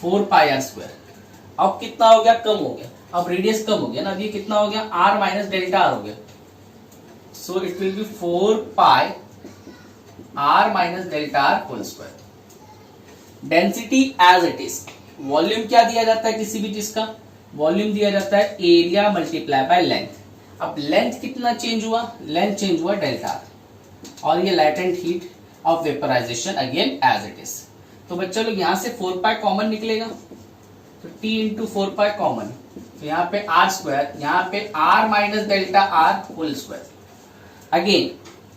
4 पाई आर स्क्वायर, अब कितना हो गया, कम हो गया, अब रेडियस कम हो गया ना, अब ये कितना हो गया, r माइनस डेल्टा आर हो गया। So it will be 4 pi r minus delta R whole square. Density as it is, volume क्या दिया जाता है किसी भी चीज का, वॉल्यूम दिया जाता है एरिया मल्टीप्लाई बाय लेंथ। अब लेंथ कितना चेंज हुआ, लेंथ चेंज हुआ डेल्टा आर, और ये latent heat of vaporisation again as it is. तो बच्चों लोग यहाँ से 4 पाई कॉमन निकलेगा, तो T इंटू 4 पाई कॉमन, तो यहाँ पे आर स्क्वायर, यहाँ पे r minus delta R whole square. Again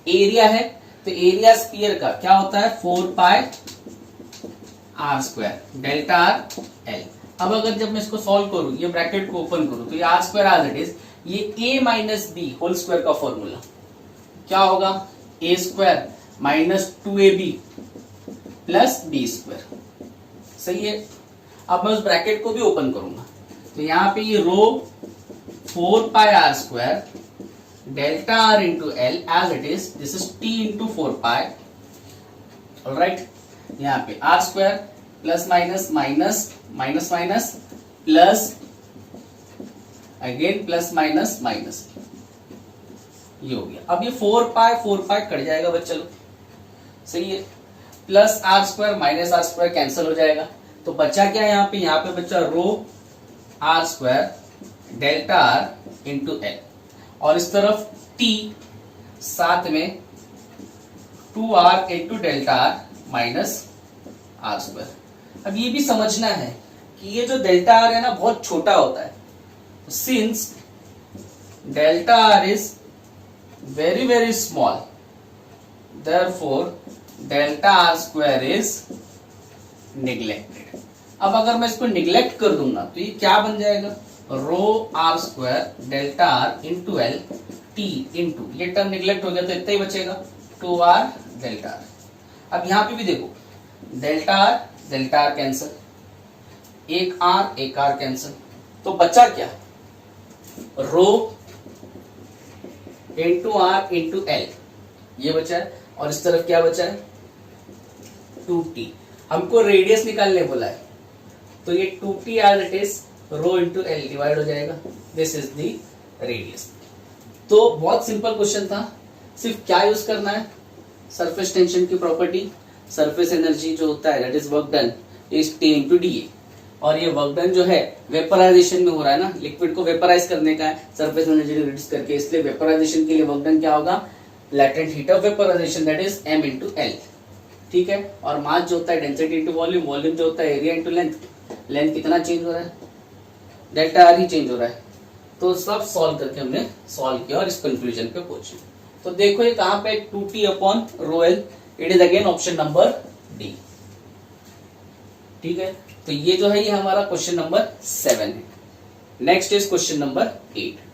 area है, तो एरिया स्फीयर का क्या होता है 4 pi R square delta R L. अब अगर जब मैं इसको सॉल्व करूं, ये ब्रैकेट को ओपन करूं, तो ये R square as it is, ये a minus B whole square का फॉर्मूला क्या होगा, a square minus 2ab plus B square, सही है। अब मैं उस ब्रैकेट को भी ओपन करूंगा, तो यहाँ पे ये rho 4 pi R square delta R into L as it is, this is T into 4 pi, alright. यहाँ पे R square plus minus minus minus minus plus again plus minus minus, ये हो गया। अब ये 4 पाई कट जाएगा बच्चा लोग, सही है। Plus R square minus R square cancel हो जाएगा, तो बचा क्या यहाँ पे बचा rho R square delta R into L, और इस तरफ T साथ में 2r into delta R minus R square. अब ये भी समझना है कि ये जो डेल्टा आर है ना बहुत छोटा होता है, since delta R is very very small, therefore delta R square is neglected. अब अगर मैं इसको निग्लेक्ट कर दूंगा तो ये क्या बन जाएगा, rho R square delta R into L T into, ये टर्म निग्लेक्ट हो गया तो इतना ही बचेगा 2r डेल्टा आर। अब यहां पे भी देखो डेल्टा आर कैंसिल, एक आर कैंसिल, तो बचा क्या, rho into are into L, ये बचा है, और इस तरफ क्या बचा है 2t। हमको रेडियस निकालने बोला है, तो ये 2t as it is rho into L divide हो जाएगा, दिस इज द रेडियस। तो बहुत सिंपल क्वेश्चन था, सिर्फ क्या यूज करना है, सरफेस टेंशन की प्रॉपर्टी, सरफेस एनर्जी जो होता है that is work done is T into D. और ये वर्क डन जो है वेपराइजेशन में हो रहा है ना, लिक्विड को वेपराइज करने का है सरफेस एनर्जी रिड्यूस करके, इसलिए वेपराइजेशन के लिए वर्क डन क्या होगा, latent heat of vaporisation that is m into L. ठीक है, और मास जो होता है डेंसिटी इंटू वॉल्यूम, वॉल्यूम जो होता है एरिया इंटू लेंथ, लेंथ कितना चेंज हो रहा है, डेल्टा आर ही चेंज हो रहा है। तो सब सॉल्व करके हमने सॉल्व किया और इस कंक्लूजन पे पहुंचे। तो देखो ये कहां पे 2t upon rho L, it is again option number D. ठीक है, तो ये जो है ये हमारा क्वेश्चन नंबर 7 है। Next is question number 8।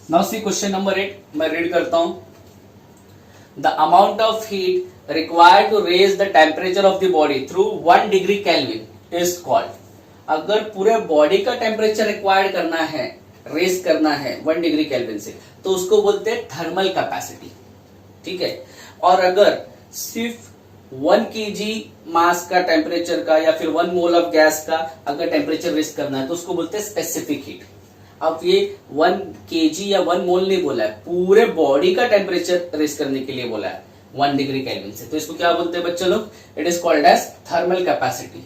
Now see question number 8, मैं रीड करता हूं। The amount of heat required to raise the temperature of the body through 1 degree kelvin is called. अगर पूरे बॉडी का टेम्परेचर रिक्वायर्ड करना है, रेज करना है 1 डिग्री केल्विन से, तो उसको बोलते हैं थर्मल कैपेसिटी। ठीक है, और अगर सिर्फ 1 kg मास का टेम्परेचर का या फिर 1 मोल ऑफ गैस का अगर टेम्परेचर रेज करना है तो उसको बोलते हैं स्पेसिफिक हीट। अब ये 1 kg या 1 मोल नहीं बोला है, पूरे बॉडी का टेम्परेचर रेज करने के लिए बोला है 1 डिग्री केल्विन से, तो इसको क्या बोलते हैं बच्चे लोग, it is called as thermal capacity.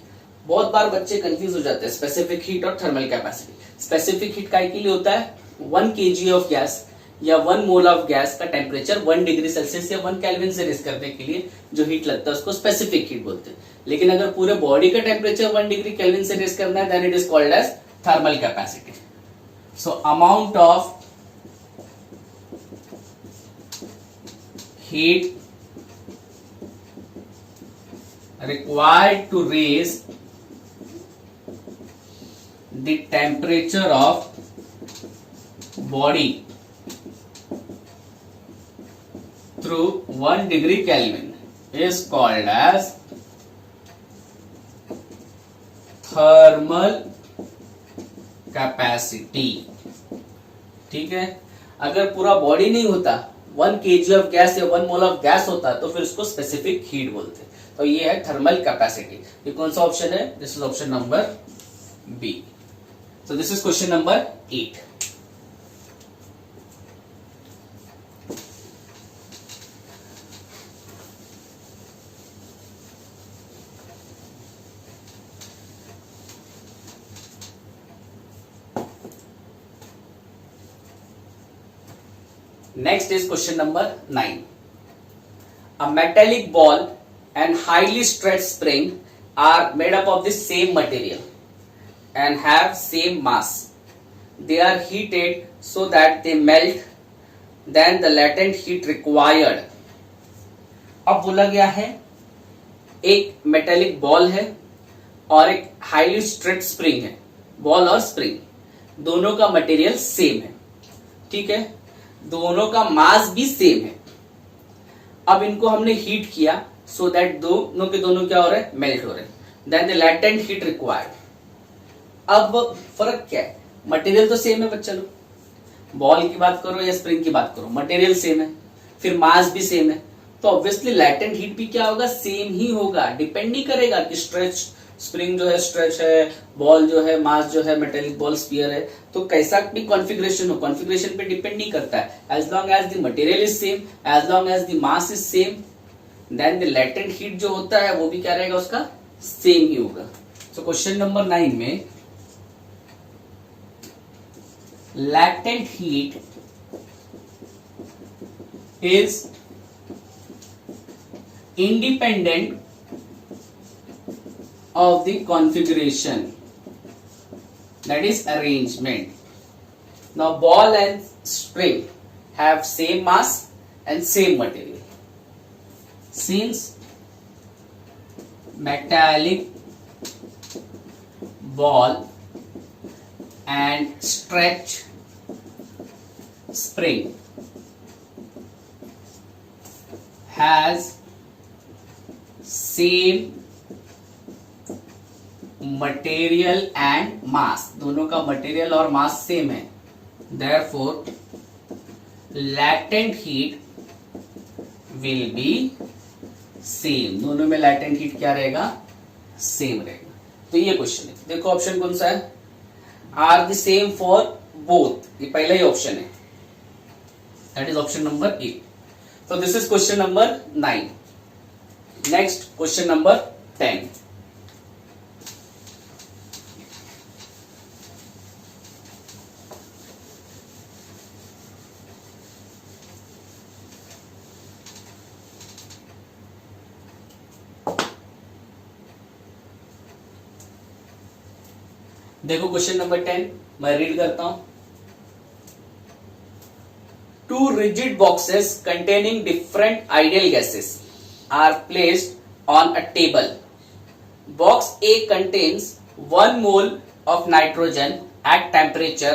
बहुत बार बच्चे कंफ्यूज हो जाते हैं स्पेसिफिक हीट और थर्मल कैपेसिटी। स्पेसिफिक हीट काय के लिए होता है, 1 kg ऑफ गैस या 1 मोल ऑफ गैस का टेम्परेचर 1 डिग्री सेल्सियस या 1 केल्विन से रेज करने के लिए जो हीट लगता है उसको स्पेसिफिक हीट बोलते हैं। लेकिन अगर पूरे बॉडी का टेम्परेचर 1 डिग्री केल्विन से रेज करना है then it is called as thermal capacity. So amount of heat required to raise the temperature of body through 1 degree Kelvin is called as thermal capacity. ठीक है, अगर पूरा बॉडी नहीं होता 1 kg ऑफ गैस या 1 मोल ऑफ गैस होता तो फिर उसको स्पेसिफिक हीट बोलते। तो ये है थर्मल कैपेसिटी। ये कौन सा ऑप्शन है, this is option number B. So this is question number 8। Next is question number 9. A metallic ball and highly stretched spring are made up of the same material and have same mass. They are heated so that they melt. Then the latent heat required. अब बोला गया है एक मेटेलिक बॉल है और एक हाईली स्ट्रेच्ड स्प्रिंग है। बॉल और स्प्रिंग दोनों का मटेरियल सेम है। ठीक है, दोनों का मास भी सेम है। अब इनको हमने हीट किया सो दैट दोनों के दोनों क्या हो रहे हैं, मेल्ट हो रहे हैं। Then the latent heat required. अब फर्क क्या है, मटेरियल तो सेम है बच्चा लोग, बॉल की बात करो या स्प्रिंग की बात करो, मटेरियल सेम है, फिर मास भी सेम है, तो ऑब्वियसली लैटेंट हीट भी क्या होगा, सेम ही होगा। डिपेंड नहीं करेगा कि स्ट्रेच स्प्रिंग जो है स्ट्रेच है, बॉल जो है मास जो है मेटेलिक बॉल स्फीयर है, तो कैसा भी कॉन्फ़िगरेशन हो, कॉन्फ़िगरेशन पे डिपेंड नहीं करता है। As long as the material is same, as long as the mass is same, then the latent heat जो होता है वो भी क्या रहेगा, उसका सेम ही होगा। तो क्वेश्चन नंबर 9 में latent heat is independent of the configuration, that is arrangement. Now ball and spring have same mass and same material. Since metallic ball and stretch spring has same material and mass, दोनों का मटेरियल और मास सेम है, therefore latent heat will be same, दोनों में लैटेंट हीट क्या रहेगा, सेम रहेगा। तो ये क्वेश्चन है, देखो ऑप्शन कौन सा है, are the same for both, ये पहला ही ऑप्शन है, that is option number A. तो this is question number 9। Next question number 10। देखो क्वेश्चन नंबर 10 मैं रीड करता हूं। Two rigid boxes containing different ideal gases are placed on a table. Box A contains 1 mole of nitrogen at temperature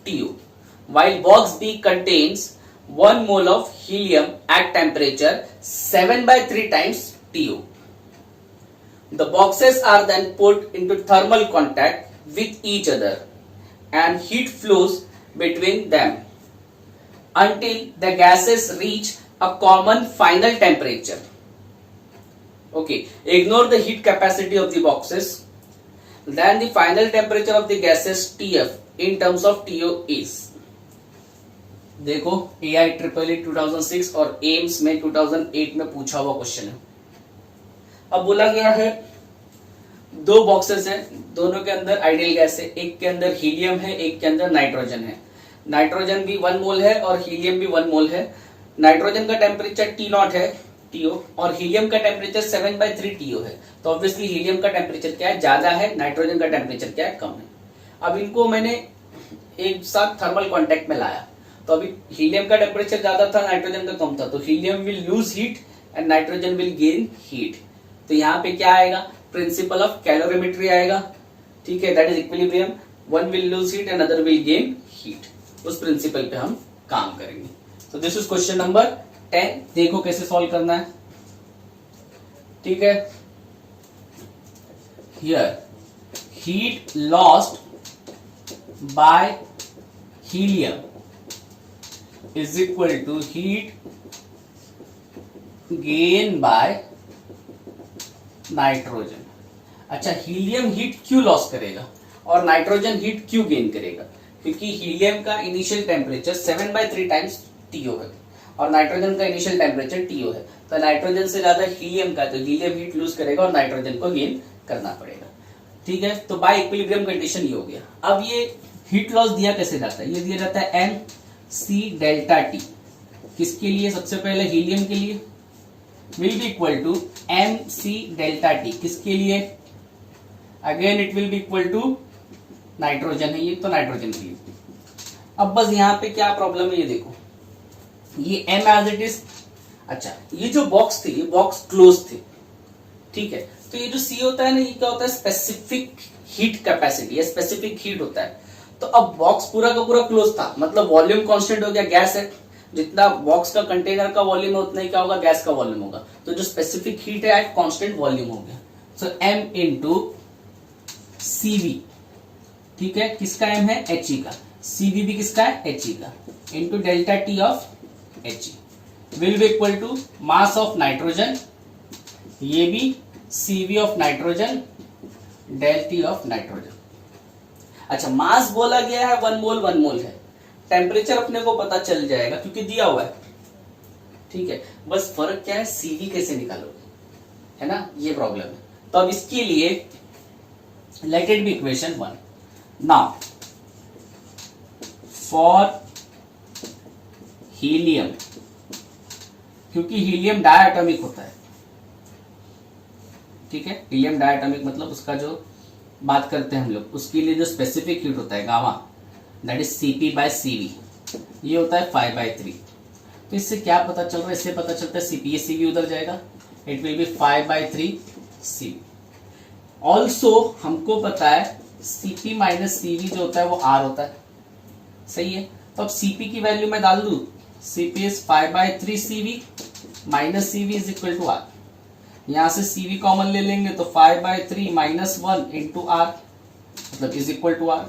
TU, while box B contains 1 mole of helium at temperature 7/3 times TU. The boxes are then put into thermal contact with each other and heat flows between them until the gases reach a common final temperature. Okay, ignore the heat capacity of the boxes. Then the final temperature of the gases TF in terms of TO is. देखो AIEEE 2006 और एम्स में 2008 में पूछा हुआ क्वेश्चन है। अब बोला गया है दो बॉक्सेस हैं, दोनों के अंदर आइडियल गैस है, एक के अंदर हीलियम है, एक के अंदर नाइट्रोजन है। नाइट्रोजन भी 1 मोल है और हीलियम भी 1 मोल है। नाइट्रोजन का टेम्परेचर T0 है TO और हीलियम का टेम्परेचर 7/3 TO है। तो ऑब्वियसली हीलियम का टेम्परेचर क्या है, ज्यादा है, नाइट्रोजन का टेम्परेचर क्या है, कम है। अब इनको मैंने एक साथ थर्मल कॉन्टेक्ट में लाया, तो अभी हीलियम का टेम्परेचर ज्यादा था, नाइट्रोजन का कम था, तो helium will lose heat and nitrogen will gain heat. तो यहाँ पे क्या आएगा, प्रिंसिपल ऑफ कैलोरीमेट्री आएगा, ठीक है, that is equilibrium, one will lose heat and other will gain heat. उस प्रिंसिपल पे हम काम करेंगे। तो दिस इज क्वेश्चन नंबर 10। देखो कैसे सॉल्व करना है, ठीक है। Here heat lost by helium is equal to heat gain by nitrogen. अच्छा, हीलियम हीट क्यों लॉस करेगा और नाइट्रोजन हीट क्यों गेन करेगा, क्योंकि हीलियम का इनिशियल टेम्परेचर 7/3 टाइम्स TO है और नाइट्रोजन का इनिशियल टेम्परेचर TO है। तो नाइट्रोजन से ज्यादा हीलियम का, तो हीलियम हीट लूज करेगा और नाइट्रोजन को गेन करना पड़ेगा, ठीक है। तो बाय इक्विलिब्रियम कंडीशन ये हो गया। अब ये हीट लॉस दिया कैसे जाता है, ये दिया जाता है MC डेल्टा T। किसके लिए, सबसे पहले हीलियम के लिए will be equal to MC delta T, किसके लिए, again it will be equal to nitrogen है ये, तो नाइट्रोजन के लिए। अब बस यहाँ पे क्या प्रॉब्लम है, ये देखो, ये M एज इट इज। अच्छा, ये जो बॉक्स थे, ये बॉक्स क्लोज थे, ठीक है। तो ये जो C होता है ना, ये क्या होता है, स्पेसिफिक हीट कैपेसिटी, ये स्पेसिफिक हीट होता है। तो अब बॉक्स पूरा का पूरा क्लोज था, मतलब वॉल्यूम कांस्टेंट हो गया, गैस है, जितना बॉक्स का कंटेनर का वॉल्यूम है उतना ही क्या होगा, गैस का वॉल्यूम होगा। तो जो स्पेसिफिक हीट है एट कांस्टेंट वॉल्यूम हो गया। सो M इंटू CV, ठीक है, किसका M है, He का, CV भी किसका है, He का, into delta T of He will be equal to mass of nitrogen, ये भी CV of nitrogen, del T of nitrogen. अच्छा, मास बोला गया है 1 मोल 1 मोल है, टेम्परेचर अपने को पता चल जाएगा क्योंकि दिया हुआ है, ठीक है। बस फर्क क्या है, CV कैसे निकालोगे, है ना, ये प्रॉब्लम है। तो अब इसके लिए late it be equation 1। Now for helium, क्योंकि हीलियम डायटोमिक होता है, ठीक है, हीलियम डायटोमिक मतलब उसका जो बात करते हैं हम लोग, उसके लिए जो स्पेसिफिक हीट होता है गामा, दैट इज CP/CV, ये होता है 5/3। तो इससे क्या पता चल रहा है, इससे पता चलता है CP, ये CV उधर जाएगा, it will B 5/3 CV। Also हमको पता है CP माइनस CV जो होता है वो R होता है, सही है। तो अब CP की वैल्यू मैं डाल दू, CP is 5/3 CV minus CV is equal to R. यहां से CV कॉमन ले लेंगे तो 5/3 माइनस 1 इंटू आर, मतलब इज इक्वल टू आर।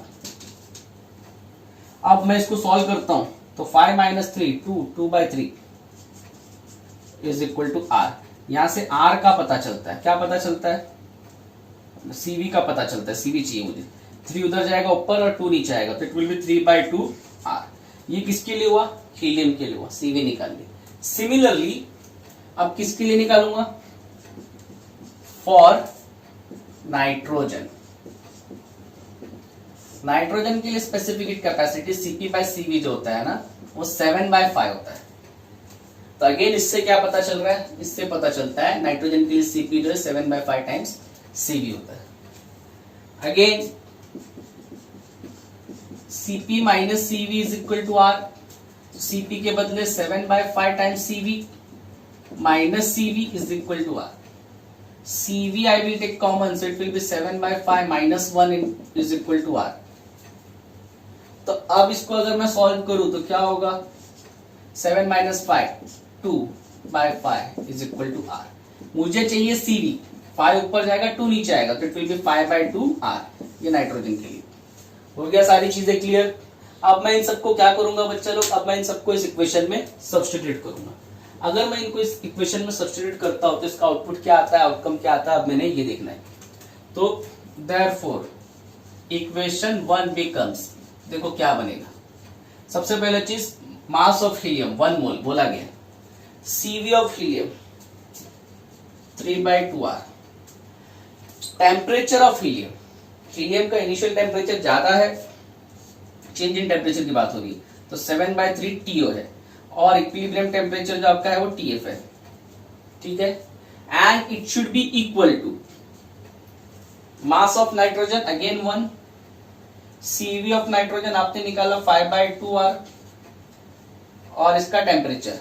अब मैं इसको सॉल्व करता हूं तो 5 minus 3 2/3 is equal to R. यहां से आर का पता चलता है, क्या पता चलता है, CV का पता चलता है, CV चाहिए मुझे। 3 उधर जाएगा ऊपर और 2 नीचे आएगा तो इट विल बी 3/2 आर। ये किसके लिए हुआ, हीलियम के लिए हुआ, CV निकाल ली। सिमिलरली अब किसके लिए निकालूंगा, फॉर नाइट्रोजन। नाइट्रोजन के लिए स्पेसिफिक कैपेसिटी CP/CV जो होता है ना, वो 7/5 होता है। तो अगेन इससे क्या पता चल रहा है, इससे पता चलता है नाइट्रोजन के लिए CP जो है 7/5 टाइम्स CV होता है। Again CP minus CV is equal to R। CP के बदले 7/5 times CV minus CV is equal to R। CV I will take common, so it will be 7/5 minus 1 is equal to R। तो अब इसको अगर मैं सॉल्व करूं तो क्या होगा, 7 minus 5 2/5 is equal to R। मुझे चाहिए CV, 5 ऊपर जाएगा 2 नीचे आएगा तो इट विल बी 5/2 R। ये नाइट्रोजन के लिए हो गया, सारी चीजें क्लियर। अब मैं इन सबको क्या करूंगा बच्चा लोग, अब मैं इन सबको इस इक्वेशन में सब्स्टिट्यूट करूंगा। अगर मैं इनको इस इक्वेशन में सब्स्टिट्यूट करता हूं तो इसका आउटपुट क्या आता है, आउटकम क्या आता है, अब मैंने ये देखना है। तो देयरफॉर इक्वेशन 1 बिकम्स, देखो क्या बनेगा, सबसे पहला चीज मास ऑफ हीलियम 1 मोल बोला गया, CV of helium 3/2R। Temperature of helium, helium का इनिशियल टेम्परेचर ज्यादा है, चेंज इन टेम्परेचर की बात हो रही है, तो 7/3 TO है, और इक्विलिब्रियम टेम्परेचर जो आपका है वो TF है, ठीक है। And it should be equal to mass of nitrogen again 1, CV of nitrogen आपने निकाला 5/2R, और इसका टेम्परेचर।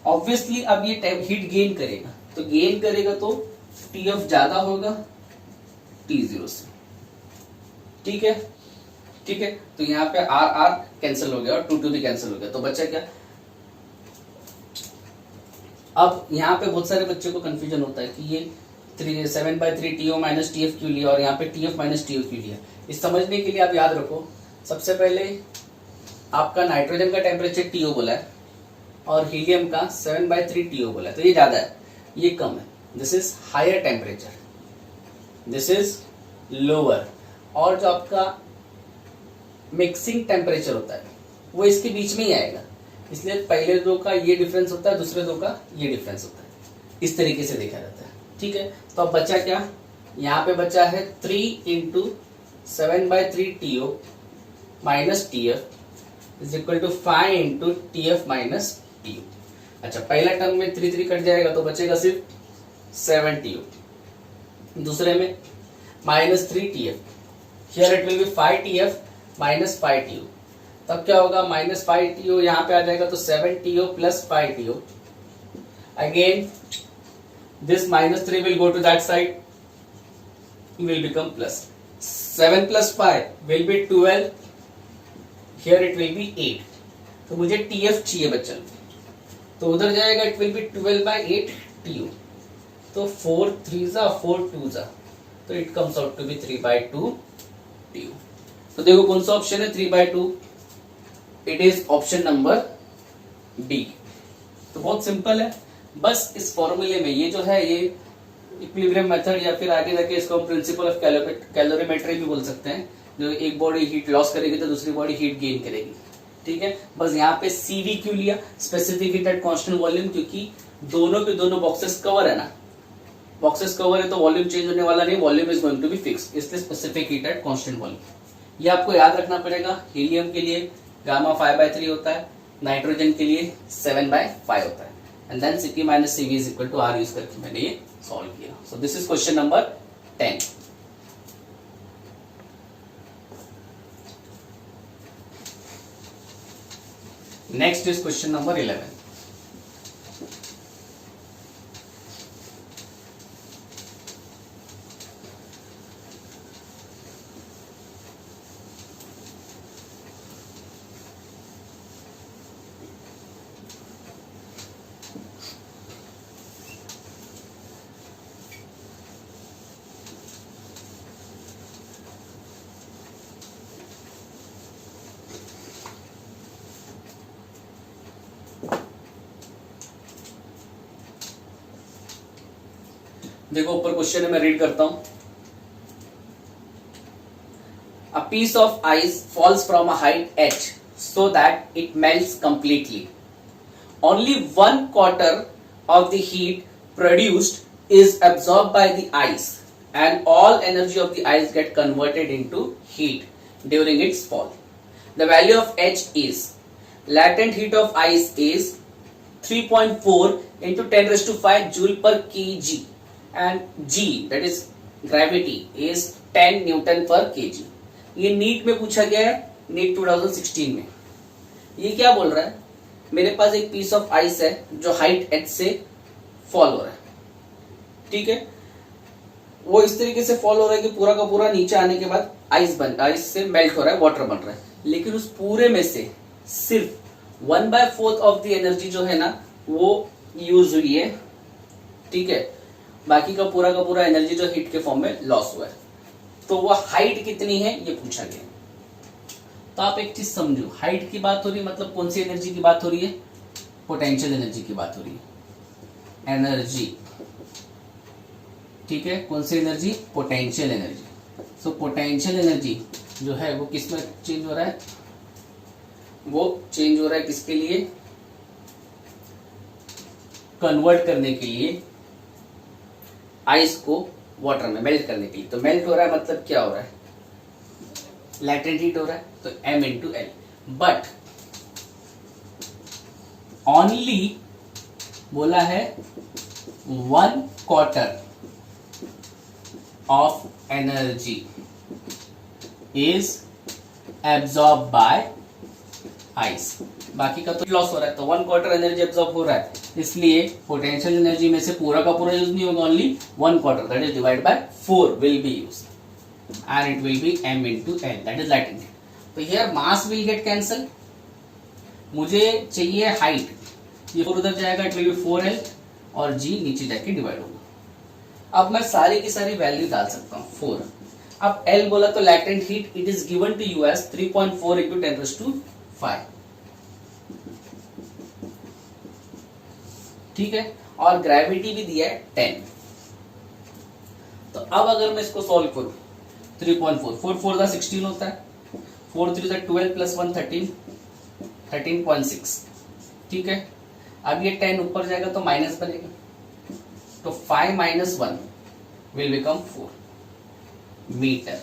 ऑब्वियसली अब ये हीट गेन करेगा, तो गेन करेगा तो TF ज्यादा होगा T0 से, ठीक है, ठीक है। तो यहाँ पे R कैंसिल हो गया और 2 भी कैंसिल हो गया, तो बच्चा क्या, अब यहाँ पे बहुत सारे बच्चों को कंफ्यूजन होता है कि ये 7/3 TO माइनस TF क्यों लिया और यहाँ पे TF माइनस TO क्यों लिया। इस समझने के लिए आप याद रखो, सबसे पहले आपका नाइट्रोजन का टेम्परेचर TO बोला है और हीलियम का 7/3 TO बोला है, तो ये ज्यादा है, ये कम है, this is higher temperature, this is lower. और जो आपका मिक्सिंग टेम्परेचर होता है वो इसके बीच में ही आएगा, इसलिए पहले दो का ये डिफरेंस होता है, दूसरे दो का ये डिफरेंस होता है, इस तरीके से देखा जाता है, ठीक है। तो अब बचा क्या, यहाँ पे बचा है 3 into 7/3 TO minus TF is equal to 5 into TF minus TO। अच्छा, पहला टर्म में 3 कट जाएगा तो बचेगा सिर्फ 7 TO, दूसरे में minus 3 TF, here it will B 5 TF minus 5 TO। तब क्या होगा, माइनस 5 TO यहाँ पे आ जाएगा तो 7 TO plus 5 TO। Again this minus 3 will go to that side, will become plus 7 plus 5 will be 12, here it will be 8। तो मुझे TF चाहिए बच्चों, तो उधर जाएगा it will be 12/8 TO, तो 4 3 4 2 तो it comes out to be 3/2 TO। तो देखो कौन सा ऑप्शन है 3/2, it is option number D. तो बहुत सिंपल है, बस इस फॉर्मूले में ये जो है ये इक्विलिब्रियम मेथड या फिर आगे जाके इसको हम प्रिंसिपल ऑफ कैलोरीमेट्री भी बोल सकते हैं, जो एक बॉडी हीट लॉस करेगी तो दूसरी बॉडी हीट गेन करेगी, ठीक है। बस यहाँ पे CV क्यों लिया, specific heat at constant volume, क्योंकि दोनों के दोनों बॉक्सेस कवर है ना, बॉक्सेस कवर है तो वॉल्यूम चेंज होने वाला नहीं, volume is going to be fix, इसलिए specific heat at constant volume. ये आपको याद रखना पड़ेगा। हीलियम के लिए गामा 5/3 होता है, नाइट्रोजन के लिए 7/5 होता है, and then CP minus CV is equal to R use करके मैंने ये सॉल्व किया। So this is question number 10। Next is question number 11। देखो ऊपर क्वेश्चन है, मैं रीड करता हूं। A piece of ice falls from a height h so that it melts completely. Only 1/4 of the heat produced is absorbed by the ice and all energy of the ice get converted into heat during its fall. The value of H is latent heat of ice is 3.4 into 10 raised to 5 joule per kg and G, that is gravity, is 10 Newton per kg. ये नीट में पूछा गया है, नीट 2016 में। ये क्या बोल रहा है, मेरे पास एक पीस ऑफ आइस है जो हाइट h से फॉल हो रहा है, ठीक है। वो इस तरीके से फॉल हो रहा है कि पूरा का पूरा नीचे आने के बाद आइस से मेल्ट हो रहा है, वाटर बन रहा है, लेकिन उस पूरे में से सिर्फ 1/4 ऑफ द एनर्जी जो है ना वो यूज हुई है, ठीक है। बाकी का पूरा एनर्जी जो हीट के फॉर्म में लॉस हुआ है। तो वो हाइट कितनी है ये पूछा गया। तो आप एक चीज समझो, हाइट की बात हो रही है मतलब कौन सी एनर्जी की बात हो रही है, पोटेंशियल एनर्जी की बात हो रही है, एनर्जी, ठीक है। कौन सी energy, potential energy. So potential energy जो है वो किस में चेंज हो रहा है, वो चेंज हो रहा है किसके लिए, कन्वर्ट करने के लिए आइस को वाटर में, मेल्ट करने के लिए। तो मेल्ट हो रहा है मतलब क्या हो रहा है, लैटेंट हीट हो रहा है, तो m into L. But only बोला है 1/4 of energy is absorb by ice. बाकी का तो लॉस हो रहा है, तो 1/4 एनर्जी एब्जॉर्ब हो रहा है, इसलिए पोटेंशियल एनर्जी में से पूरा का पूरा यूज नहीं होगा, only 1/4, that is divide by 4 will be used and it will be m into l, that is latent. तो here mass will get cancel, मुझे चाहिए हाइट, ये 4 उधर जाएगा, it will be 4l और g नीचे जाके डिवाइड होगा। अब मैं सारी की सारी वैल्यू डाल सकता हूँ 4। अब l बोला तो latent heat it is given to you as 3.4 into 10 raised to 5, ठीक है, और ग्रेविटी भी दिया है 10। तो अब अगर मैं इसको सॉल्व करूं, 3.4 4 4 का 16 होता है, 4 3 का 12 प्लस 1 13 13.6, ठीक है। अब ये 10 ऊपर जाएगा तो माइनस बनेगा, तो 5 - 1 विल बिकम 4 मीटर।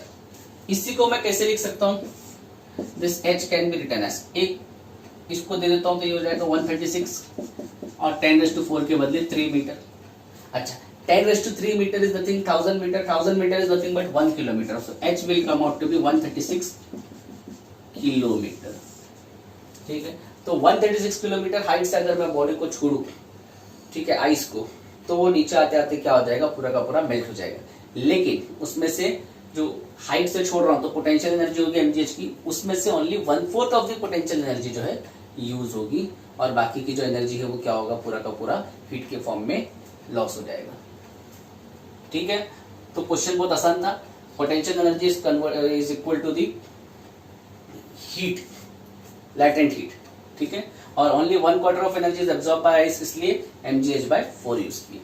इसी को मैं कैसे लिख सकता हूं, this h can be written as, एक इसको दे देता हूं तो ये हो जाएगा 136 और 10⁻4 के बदले 3 मीटर। अच्छा, 10⁻3 meter is nothing, 1000 meter, 1000 meter is nothing but 1 kilometer. So h will come out to be 136 kilometre, ठीक है। तो 136 किलोमीटर हाइट से अगर मैं बॉडी को छोड़ू, ठीक है, आइस को, तो वो नीचे आते आते क्या हो जाएगा, पूरा का पूरा मेल्ट हो जाएगा। लेकिन उसमें से जो हाइट से छोड़ रहा हूं तो पोटेंशियल एनर्जी होगी mgh की, उसमें से only 1/4 of the potential energy जो है यूज होगी, और बाकी की जो एनर्जी है वो क्या होगा, पूरा का पूरा हीट के फॉर्म में लॉस हो जाएगा, ठीक है। तो क्वेश्चन बहुत आसान था, potential energy is equal to the heat, latent heat, ठीक है, और only 1/4 of energy is absorb by ice, इसलिए mgh/4 यूज की।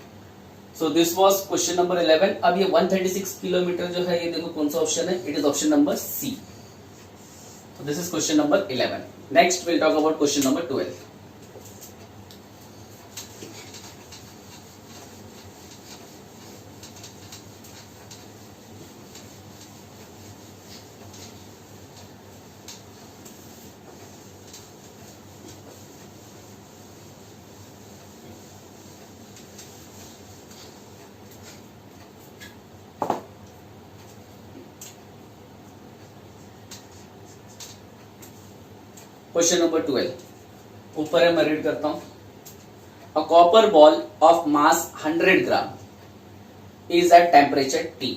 So this was question number 11। अब ये 136 किलोमीटर जो है, ये देखो कौन सा ऑप्शन है, it is option number C. So this is question number 11। Next will talk about question number 12। Question number 12 ऊपर है, मैं रीड करता हूं। A copper ball of mass 100 gram is at temperature T.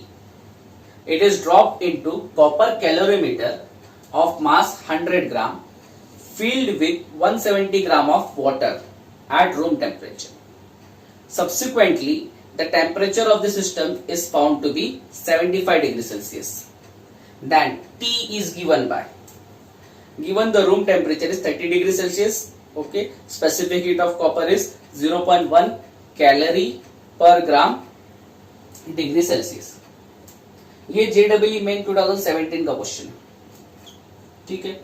It is dropped into copper calorimeter of mass 100 gram filled with 170 gram of water at room temperature. Subsequently, the temperature of the system is found to be 75 degrees Celsius. Then T is given by, given the room temperature is 30 degrees Celsius, okay, specific heat of copper is 0.1 calorie per gram degree Celsius. ये JEE मेन 2017 का क्वेश्चन है, ठीक है।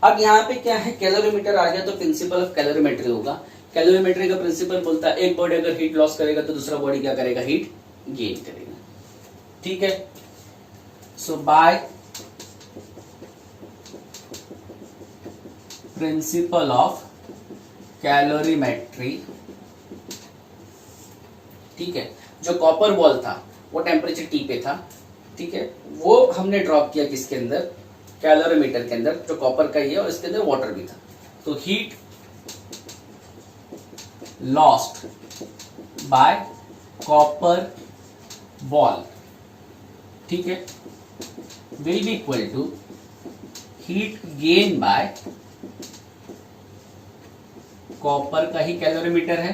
अब यहाँ पे क्या है, कैलोरीमीटर आ गया तो प्रिंसिपल ऑफ कैलोरीमेट्री होगा। कैलोरीमेट्री का प्रिंसिपल बोलता है एक बॉडी अगर हीट लॉस करेगा तो दूसरा बॉडी क्या करेगा, हीट गेन करेगा, ठीक है। सो बाय प्रिंसिपल ऑफ कैलोरीमेट्री, ठीक है, जो कॉपर बॉल था वो टेम्परेचर T पे था, ठीक है, वो हमने ड्रॉप किया किसके अंदर, कैलोरीमीटर के अंदर, जो कॉपर का ही है और इसके अंदर वाटर भी था। तो heat lost by copper ball, ठीक है, will be equal to heat gain by copper का ही कैलोरीमीटर है,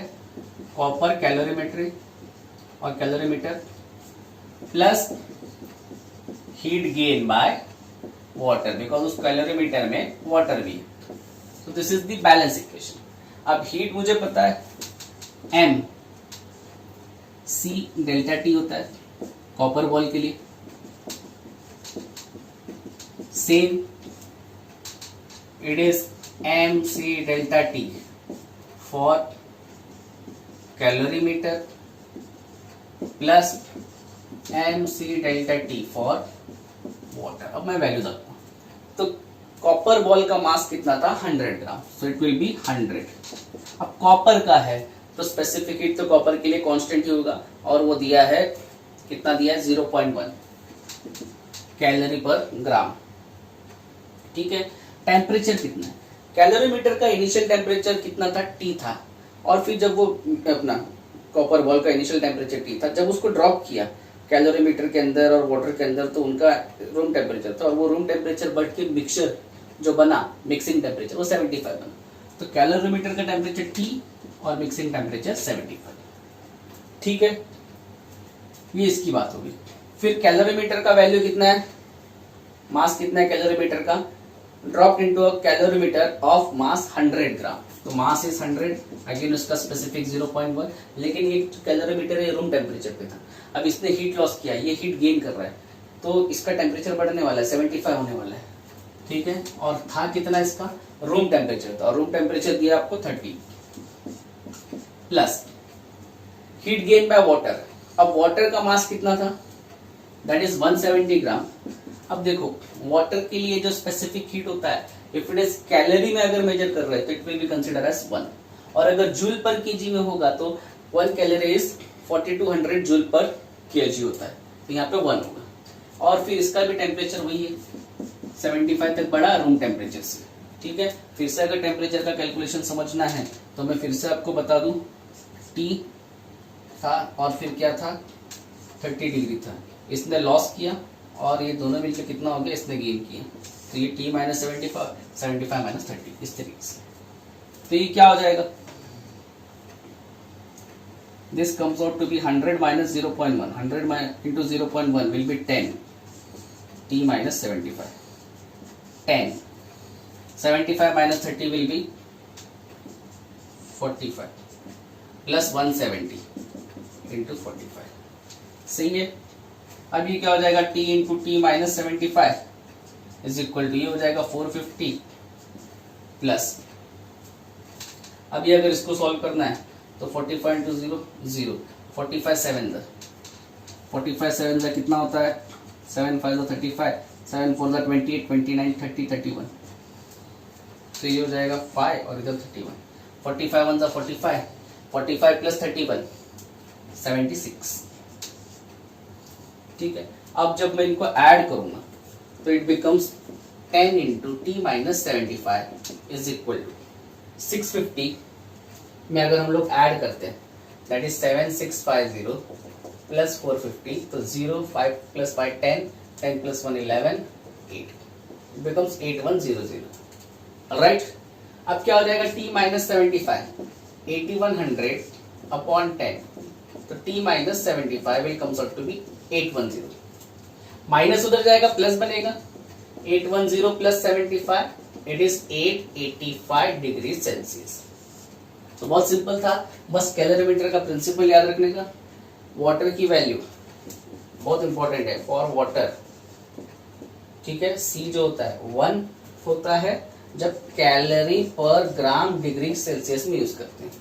कॉपर कैलोरीमेट्री और calorimeter plus heat gain by water, because उस कैलोरीमीटर में वाटर भी है। तो this is the balance equation. अब हीट मुझे पता है m c डेल्टा टी होता है कॉपर बॉल के लिए, same it is m c delta T for calorimeter plus m c delta T for water. अब मैं वैल्यू रखता हूं, तो कॉपर बॉल का मास कितना था, 100 ग्राम, सो इट विल बी 100। अब कॉपर का है तो स्पेसिफिक हीट तो कॉपर के लिए कांस्टेंट ही होगा, और वो दिया है कितना, दिया है 0.1 कैलोरी पर ग्राम, ठीक है। टेम्परेचर कितना है, कैलोरीमीटर का इनिशियल टेम्परेचर कितना था, T था, और फिर जब वो अपना कॉपर बॉल का इनिशियल टेम्परेचर T था, जब उसको ड्रॉप किया कैलोरीमीटर के अंदर और वाटर के अंदर तो उनका रूम टेम्परेचर था, और वो रूम टेम्परेचर बढ़ के मिक्सचर जो बना, मिक्सिंग टेम्परेचर वो 75 बना। तो कैलोरीमीटर का टेम्परेचर T और मिक्सिंग टेम्परेचर 75, ठीक है, ये इसकी बात होगी। फिर कैलोरीमीटर का वैल्यू कितना है, मास कितना है कैलोरीमीटर का, drop into a calorimeter of mass 100 ग्राम, तो मास इज 100, अगेन उसका स्पेसिफिक 0.1, लेकिन ये कैलोरीमीटर है रूम टेम्परेचर पे था। अब इसने हीट लॉस किया, ये हीट गेन कर रहा है, तो इसका टेम्परेचर बढ़ने वाला है, 75 होने वाला है, ठीक है। और था कितना इसका, रूम टेम्परेचर था, और रूम टेम्परेचर दिया आपको 30 plus heat gain by water. अब वाटर का मास कितना था, दैट इज 170 ग्राम। अब देखो वाटर के लिए जो स्पेसिफिक हीट होता है, इफ इट इज कैलोरी में अगर मेजर कर रहे हैं तो it will be consider as 1, और अगर जूल पर केजी में होगा तो 1 कैलोरी इज 4200 जूल पर केजी होता है, तो यहाँ पे 1 होगा। और फिर इसका भी टेम्परेचर वही है, 75 तक बढ़ा रूम टेम्परेचर से, ठीक है। फिर से अगर टेम्परेचर का कैलकुलेशन समझना है तो मैं फिर से आपको बता दूं, T था और फिर क्या था, 30 डिग्री था, इसने लॉस किया और ये दोनों मिलकर कितना हो गया, इसने गेन किया, तो ये T माइनस 75 माइनस 30 इस तरीके से। तो ये क्या हो जाएगा, this comes out to be 100 minus 0.1, 100 into 0.1 will be 10 T minus 75, 10 75 minus 30 will be 45 plus 170 into 45, सही है। अब ये क्या हो जाएगा, T into T minus 75 is equal to, ये हो जाएगा 450 प्लस, अब ये अगर इसको सॉल्व करना है तो 45 इंटू 0 0, 45 7 कितना होता है, 7 5 35, 7 4 28, 29 30 31, तो ये हो जाएगा 5 और इधर 31, 45 1 45, 45 प्लस 31 76, ठीक है। अब जब मैं इनको ऐड करूंगा तो it becomes 10 into T minus 75 is equal to 650 में अगर हम लोग ऐड करते हैं दैट इज 7650 प्लस 450, तो 0 5 plus 5 10, 10 plus 1 11 8, it becomes 8100, right. अब क्या हो जाएगा, t माइनस 75 8100 अपॉन 10, तो t minus 75 will comes out to be 810, minus उधर जाएगा प्लस बनेगा, 810 plus 75 it is 885 degree Celsius. तो बहुत सिंपल था, बस कैलोरीमीटर का प्रिंसिपल याद रखने का, वाटर की वैल्यू बहुत इंपॉर्टेंट है, फॉर वाटर, ठीक है। सी जो होता है 1 होता है जब कैलोरी पर ग्राम डिग्री सेल्सियस में यूज करते हैं,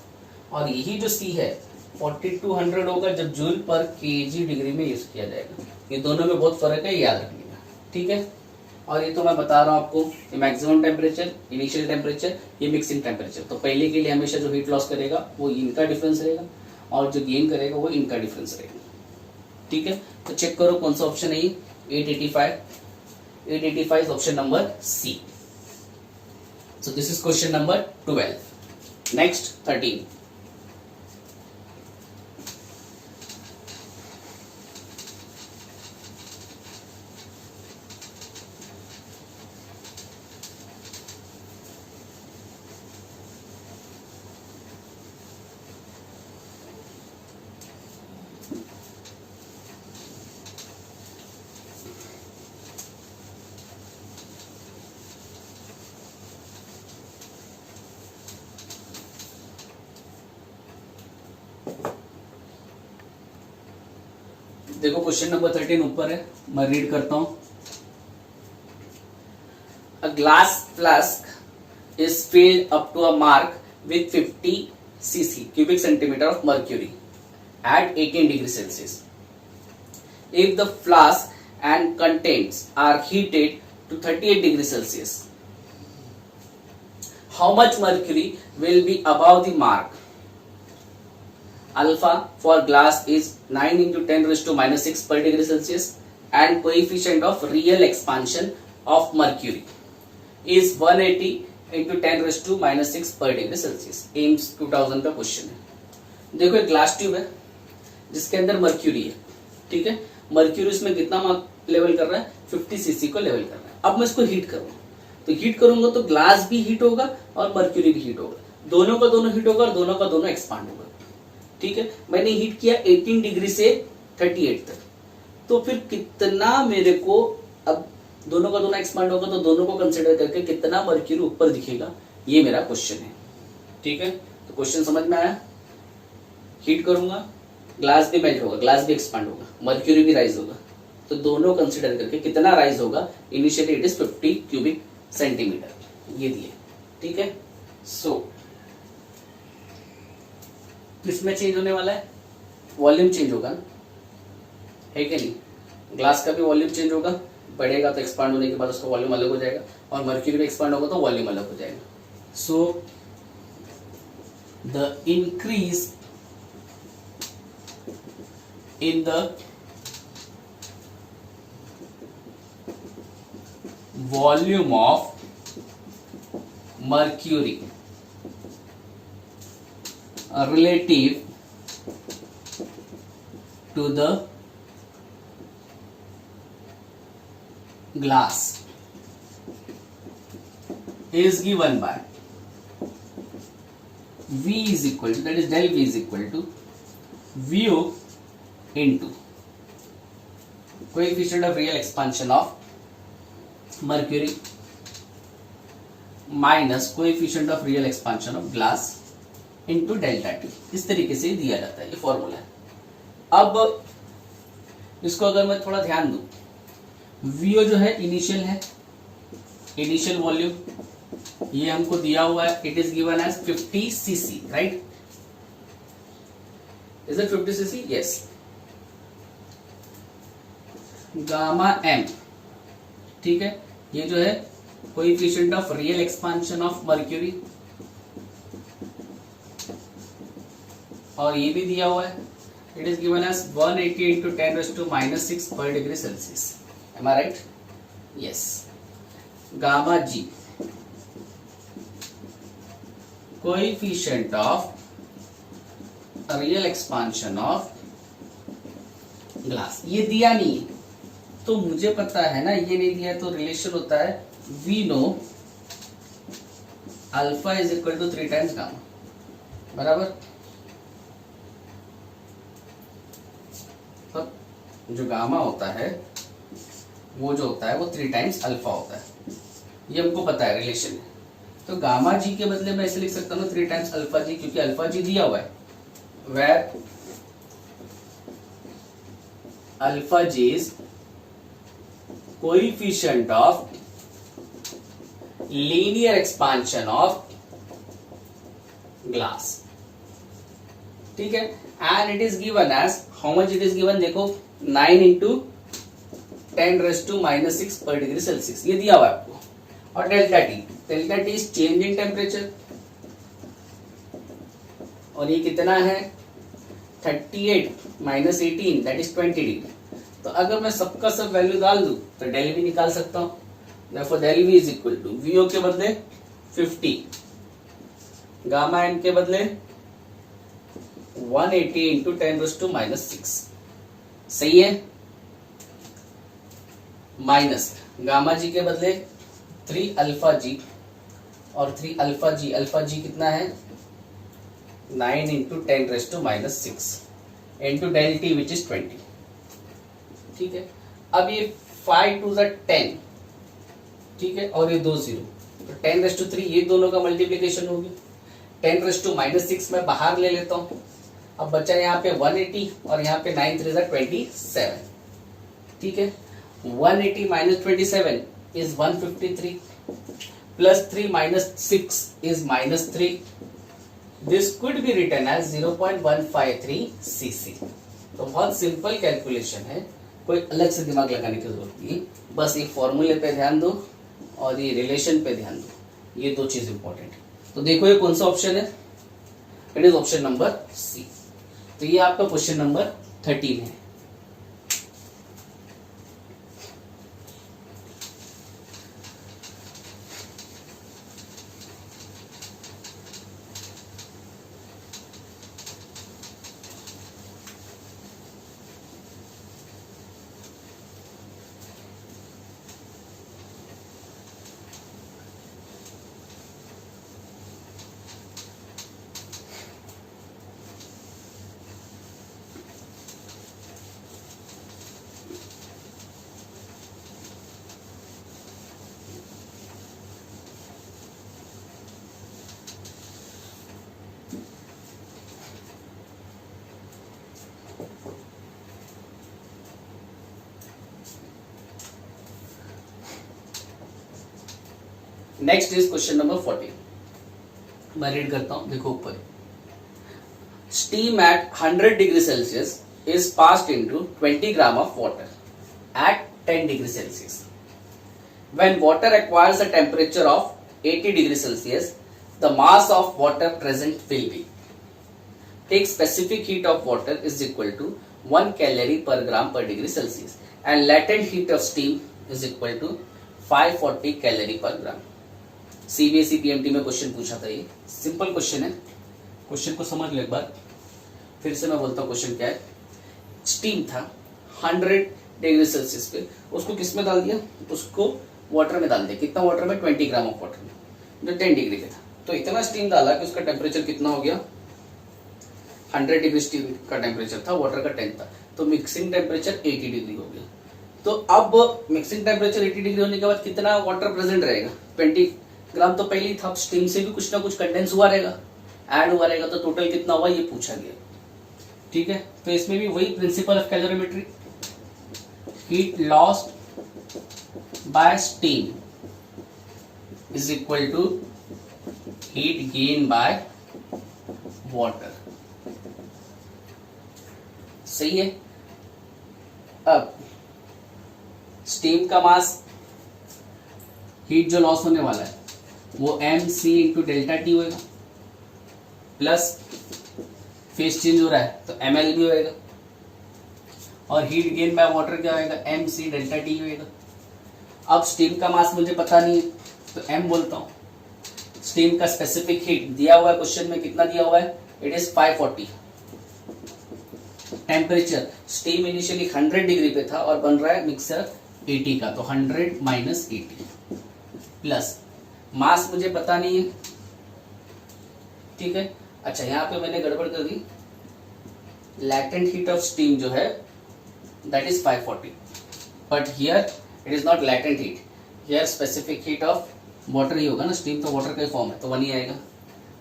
और यही जो सी है 4200 होगा जब जूल पर केजी डिग्री में यूज किया जाएगा। ये दोनों में बहुत फर्क है, याद रखिएगा, ठीक है। और ये तो मैं बता रहा हूँ आपको, ये मैक्सिमम टेम्परेचर, इनिशियल टेम्परेचर, ये मिक्सिंग टेम्परेचर। तो पहले के लिए हमेशा जो हीट लॉस करेगा वो इनका डिफरेंस रहेगा, और जो गेन करेगा वो इनका डिफरेंस रहेगा, ठीक है। तो चेक करो कौन सा ऑप्शन है ये, 885 option number C. So this is question number 12। Next 13। देखो क्वेश्चन नंबर 13 ऊपर है, मैं रीड करता हूं। A glass flask is filled up to a mark with 50 cc cubic centimeter of mercury at 18 degrees Celsius. If the flask and contents are heated to 38 degrees Celsius, how much mercury will be above the mark? Alpha for glass is 9 into 10 raised to minus 6 per degree Celsius, and coefficient of real expansion of mercury is 180 into 10 raised to minus 6 per degree Celsius. AIIMS 2000 का क्वेश्चन है। देखो एक ग्लास ट्यूब है जिसके अंदर मर्क्यूरी है, ठीक है। मर्क्यूरी इसमें कितना लेवल कर रहा है, 50 cc को लेवल कर रहा है। अब मैं इसको हीट करूंगा, तो हीट करूंगा तो ग्लास भी हीट होगा और मर्क्यूरी भी हीट होगा, दोनों का दोनों हीट होगा और दोनों का दोनों एक्सपांड होगा, ठीक है। मैंने हीट किया 18 डिग्री से 38 तक, तो फिर कितना मेरे को, अब दोनों का दोनों एक्सपांड होगा तो दोनों को कंसीडर करके कितना मर्क्यूरी ऊपर दिखेगा, ये मेरा क्वेश्चन है, ठीक है। तो क्वेश्चन समझ में आया। हीट करूंगा, ग्लास भी मेल्ट होगा, ग्लास भी एक्सपांड होगा, मर्क्यूरी भी राइज होगा, तो दोनों कंसीडर करके कितना राइज होगा, initially it is 50 cubic centimetre, ये दिए, ठीक है। सो इसमें चेंज होने वाला है, वॉल्यूम चेंज होगा ना, है कि नहीं। ग्लास का भी वॉल्यूम चेंज होगा, बढ़ेगा तो एक्सपांड होने के बाद उसका वॉल्यूम अलग हो जाएगा, और मर्क्यूरी भी एक्सपांड होगा तो वॉल्यूम अलग हो जाएगा। So the increase in the volume of mercury relative to the glass is given by V is equal to, that is del V is equal to VO into coefficient of real expansion of mercury minus coefficient of real expansion of glass into delta T. इस तरीके से दिया जाता है, ये फॉर्मूला है। अब इसको अगर मैं थोड़ा ध्यान दूं, वीओ जो है इनिशियल है, इनिशियल वॉल्यूम ये हमको दिया हुआ है, it is given as 50 cc, right. Is it 50 cc? Yes. Gamma M, ठीक है, ये जो है coefficient of real expansion of mercury, और ये भी दिया हुआ है, it is given as 180 into 10 raised to minus 6 per degree Celsius. Am I right? Yes. Gamma G, coefficient of real expansion of glass, ये दिया नहीं है तो मुझे पता है ना, ये नहीं दिया तो रिलेशन होता है we know alpha is equal to 3 times gamma, बराबर। जो गामा होता है वो जो होता है वो 3 times अल्फा होता है, ये हमको पता है, रिलेशन है। तो गामा जी के बदले में ऐसे लिख सकता हूँ 3 times अल्फा जी, क्योंकि अल्फा जी दिया हुआ है, where alpha g is coefficient of linear expansion of glass, ठीक है। And it is given as how much, it is given देखो 9 इंटू 10⁻⁻6 पर डिग्री सेल्सियस, ये दिया हुआ है आपको। और delta T is change in temperature, और ये कितना है 38 माइनस 18 दैट इज 20 डिग्री। तो अगर मैं सबका सब वैल्यू डाल दूं तो डेल वी निकाल सकता हूं। Therefore del V is equal to V O के बदले 50, गामा एन के बदले 180 इंटू 10⁻⁻6, सही है। माइनस गामा जी के बदले 3 अल्फा जी, और 3 अल्फा जी कितना है 9 into 10⁻⁻6 into del T which is 20, ठीक है। अब ये 5 टू द 10, ठीक है, और ये 2 0, तो 10⁻3 ये दोनों का मल्टीप्लीकेशन हो गया। 10⁻⁻6 मैं बाहर ले लेता हूं। अब बचा यहाँ पे 180 और यहाँ पे 9 3 27, ठीक है। 180 माइनस 27 इज 153, प्लस 3 minus 6 is -3। This could be written as 0.153 cc। तो बहुत सिंपल कैलकुलेशन है, कोई अलग से दिमाग लगाने की जरूरत नहीं, बस एक फॉर्मूले पे ध्यान दो और ये रिलेशन पे ध्यान दो, ये दो चीज इंपॉर्टेंट है। तो देखो ये कौन सा ऑप्शन है, it is option number C. तो ये आपका क्वेश्चन नंबर 13 है। Next is question number 14। मैं रीड करता हूं, देखो ऊपर। Steam at 100 degree Celsius is passed into 20 ग्राम of water at 10 degree Celsius. When water acquires a temperature of 80 degree Celsius, the mass of water present will be. Take specific heat of water is equal to 1 calorie per gram per degree Celsius and latent heat of steam is equal to 540 calorie per gram. CBSE PMT में क्वेश्चन पूछा था, ये सिंपल क्वेश्चन है, क्वेश्चन को समझ लो एक बार। फिर से मैं बोलता हूँ क्वेश्चन क्या है। स्टीम था 100 डिग्री सेल्सियस पे, उसको किस में डाल दिया, उसको वाटर में डाल दिया। कितना वाटर में, 20 ग्राम ऑफ वाटर में, जो 10 डिग्री पे था। तो इतना स्टीम डाला कि उसका टेम्परेचर कितना हो गया, 100 डिग्री स्टीम का टेम्परेचर था, वाटर का 10 था, तो मिक्सिंग टेम्परेचर 80 डिग्री हो गया। तो अब मिक्सिंग टेम्परेचर 80 डिग्री होने के बाद कितना वाटर प्रेजेंट रहेगा, 20 ग्राम तो पहले ही था। स्टीम से भी कुछ ना कुछ कंडेंस हुआ रहेगा, ऐड हुआ रहेगा, तो टोटल कितना हुआ ये पूछा गया, ठीक है। तो इसमें भी वही principle of calorimetry, heat lost by steam is equal to heat gain by water, सही है। अब स्टीम का मास, हीट जो लॉस होने वाला है वो mc इंटू डेल्टा टी होएगा, प्लस फेज चेंज हो रहा है तो ml भी होएगा, और हीट गेन बाय वाटर क्या होएगा, mc डेल्टा टी होएगा। अब स्टीम का मास मुझे पता नहीं है तो m बोलता हूं। स्टीम का स्पेसिफिक हीट दिया हुआ है क्वेश्चन में, कितना दिया हुआ है, it is 540। Temperature, steam initially 100 degree पे था और बन रहा है मिक्सर 80 का, तो 100 माइनस 80 प्लस मास मुझे पता नहीं है, ठीक है। अच्छा यहाँ पे मैंने गड़बड़ कर दी, लैटेंट हीट ऑफ स्टीम जो है that is 540, but here it is not latent heat, here specific heat of water ही होगा ना, स्टीम तो वाटर का ही फॉर्म है तो 1 ही आएगा,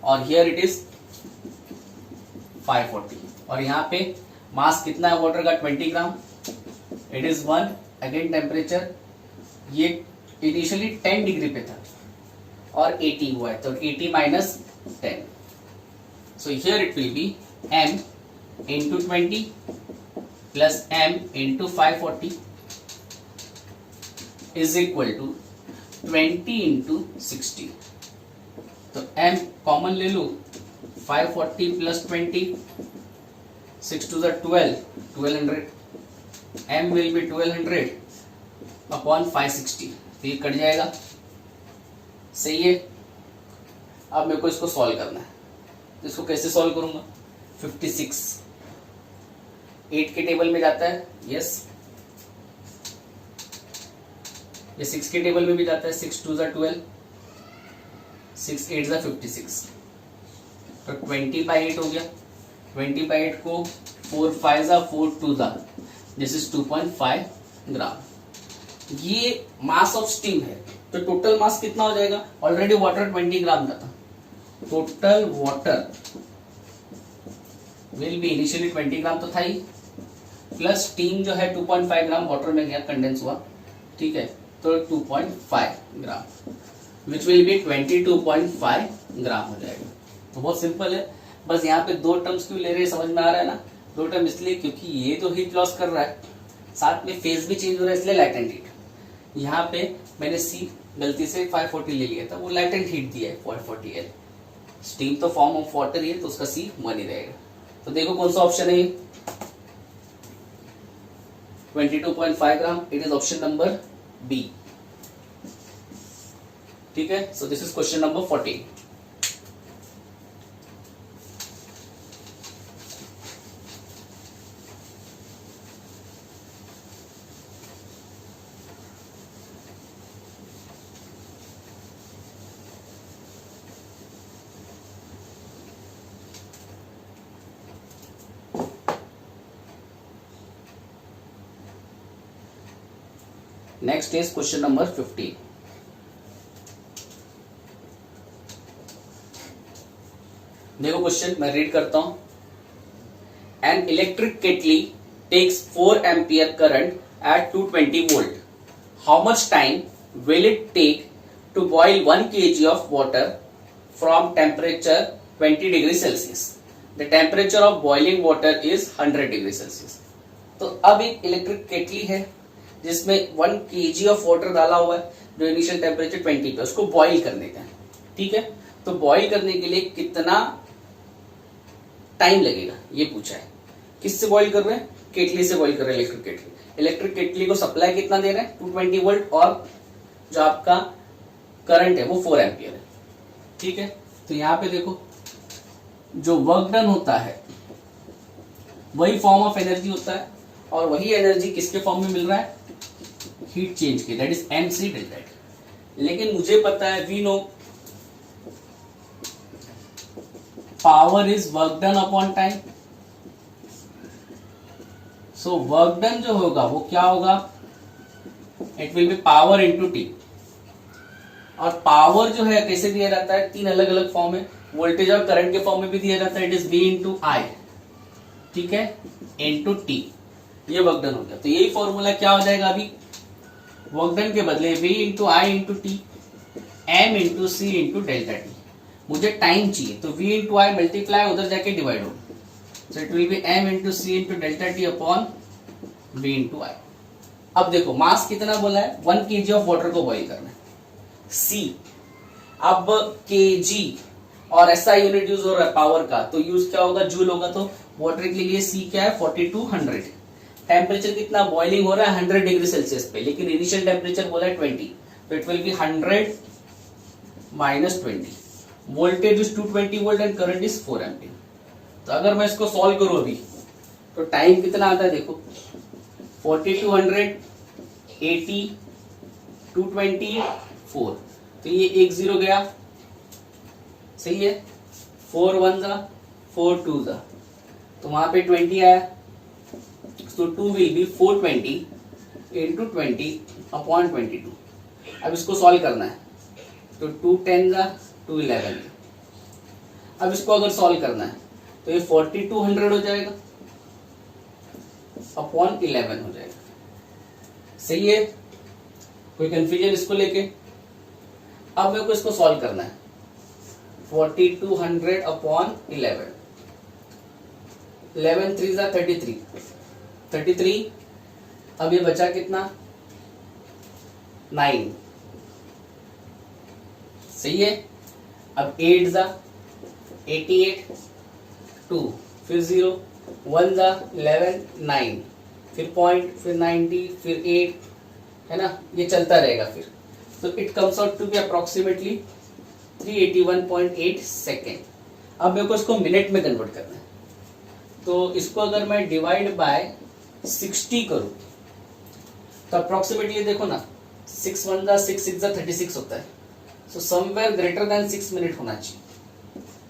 और हियर इट इज 540। और यहाँ पे मास कितना है वाटर का, 20 ग्राम, इट इज 1, अगेन टेम्परेचर ये इनिशियली 10 डिग्री पे था और 80 हुआ है, तो 80 minus 10, so here it will be m into 20 plus m into 540 is equal to 20 into 60. तो m कॉमन ले लो, 540 plus 20, 6 to the 12, 1200, m will be 1200 upon 560, तो ये कट जाएगा, सही है। अब मेरे को इसको सॉल्व करना है, तो इसको कैसे सॉल्व करूंगा, 56 8 के टेबल में जाता है, यस, ये 6 के टेबल में भी जाता है, 6 2 ज़ा 12, 6 8 ज़ा 56, तो 20/8 हो गया, 20/8 को 4 5 ज़ा 4 2 ज़ा, दिस इज 2.5 ग्राम। ये मास ऑफ स्टीम है, तो टोटल मास कितना हो जाएगा, ऑलरेडी वाटर 20 ग्राम का था, total water will be initially 20 ग्राम तो था ही, प्लस स्टीम जो है 2.5 ग्राम वाटर में गया, कंडेंस हुआ, ठीक है, तो 2.5 ग्राम विच विल बी 22.5 ग्राम हो जाएगा। तो बहुत सिंपल है, बस यहाँ पे दो टर्म्स क्यों ले रहे हैं समझ में आ रहा है ना, दो टर्म इसलिए क्योंकि ये तो हीट लॉस कर रहा है, साथ में फेज भी चेंज हो रहा है, इसलिए लैटेंट हीट। यहाँ पे मैंने सी गलती से 540 ले लिया था, वो लैटेंट हीट दिया है 440 L, स्टीम तो फॉर्म ऑफ वाटर ही है, तो उसका सी 1 ही रहेगा। तो देखो कौन सा ऑप्शन है, 22.5 gram, it is option number B, ठीक है। So this is question number 14। Next is question number 15। देखो क्वेश्चन मैं रीड करता हूं, an electric kettle takes 4 ampere current at 220 volt, how much time will it take to boil 1 kg of water from temperature 20 degree Celsius, the temperature of boiling water is 100 degree Celsius. तो अब एक इलेक्ट्रिक केटली है जिसमें 1 kg ऑफ वाटर डाला हुआ है, जो इनिशियल टेम्परेचर 20 पे, उसको बॉईल करने का है, ठीक है। तो बॉईल करने के लिए कितना टाइम लगेगा ये पूछा है। किससे बॉईल कर रहे हैं, केटली से बॉईल कर रहे हैं, इलेक्ट्रिक केटली। इलेक्ट्रिक केटली को सप्लाई कितना दे रहे हैं, 220 वोल्ट, और जो आपका करंट है वो 4 एम्पियर है, ठीक है। तो यहाँ पे देखो जो वर्क डन होता है वही फॉर्म ऑफ एनर्जी होता है, और वही एनर्जी किसके फॉर्म में मिल रहा है, हीट चेंज के, that is mc delta T. लेकिन मुझे पता है, we know power is work done upon time, so work done जो होगा वो क्या होगा, it will be power into T. और पावर जो है कैसे दिया जाता है, 3 अलग अलग फॉर्म है, वोल्टेज और करंट के फॉर्म में भी दिया जाता है, इट इज v इंटू आई, ठीक है, इनटू टी, ये वर्क डन हो गया। तो यही फॉर्मूला क्या हो जाएगा, अभी वर्क डन के बदले v इंटू आई into T, m into C into delta T. मुझे टाइम चाहिए, तो v इंटू आई मल्टीप्लाई उधर जाके डिवाइड होगा, so it will be m into C into delta T upon v into I. अब देखो मास कितना बोला है, 1 kg ऑफ वाटर को बॉइल करना है, c, अब kg और ऐसा यूनिट यूज हो रहा है पावर का, तो यूज क्या होगा, जूल होगा, तो वाटर के लिए c क्या है, 4200। टेम्परेचर कितना बॉइलिंग हो रहा है 100 डिग्री सेल्सियस पे, लेकिन इनिशियल टेम्परेचर बोला है 20, तो it will be 100 minus 20, voltage is 220 volt and current is 4 ampere. तो अगर मैं इसको सॉल्व करूं अभी, तो टाइम कितना आता है देखो, 4200 80 220 4, तो ये 1 0 गया, सही है, 4 1 जा 4 2 जा, तो वहां पे 20 आया, so 2 will be 420 into 20 upon 22। अब इसको सॉल्व करना है, तो 2 10 जा 2 11। अब इसको अगर सॉल्व करना है तो ये 4200 हो जाएगा अपॉन 11 हो जाएगा, सही है, कोई कंफ्यूजन इसको लेके? अब मेरे को इसको सॉल्व करना है। 4200 अपॉन 11, 11 3 जा 33, 33। अब ये बचा कितना? 9, सही है। अब 8 जा 88, 2, फिर 0, 1 जा 11, 9, फिर पॉइंट, फिर 90, फिर 8, है ना, ये चलता रहेगा फिर। तो it comes out to be approximately 381.8 second. अब मेरे को इसको मिनट में कन्वर्ट करना है, तो इसको अगर मैं डिवाइड बाय 60 करूं तो अप्रोक्सीमेटली देखो ना, 6 1 जा 6 6 जा 36 होता है। So somewhere greater than 6 minute होना चाहिए,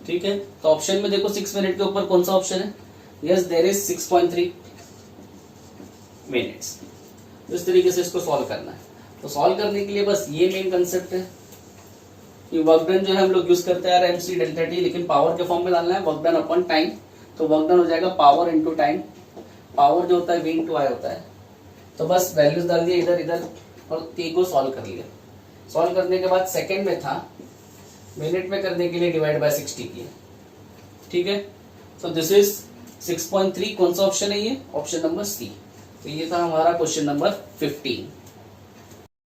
ठीक है। तो ऑप्शन में देखो 6 मिनट के ऊपर कौन सा ऑप्शन है? Yes, there is 6.3 minutes. तो इस तरीके से इसको सॉल्व करना है। तो सॉल्व करने के लिए बस ये मेन कंसेप्ट है कि वर्क डन जो है हम लोग यूज करते हैं MC डेल्टा टी, लेकिन पावर के फॉर्म में डालना है, वर्क डन अपॉन टाइम। तो वर्क डन हो जाएगा पावर इंटू टाइम, पावर जो होता है V इंटू आई होता है। तो बस वैल्यूज डाल दिए इधर इधर और T को सॉल्व कर लिया। सॉल्व करने के बाद सेकेंड में था, मिनट में करने के लिए डिवाइड बाय 60 किया, ठीक है। So this is 6.3। कौन सा ऑप्शन है ये? Option number C. तो ये था हमारा क्वेश्चन नंबर 15।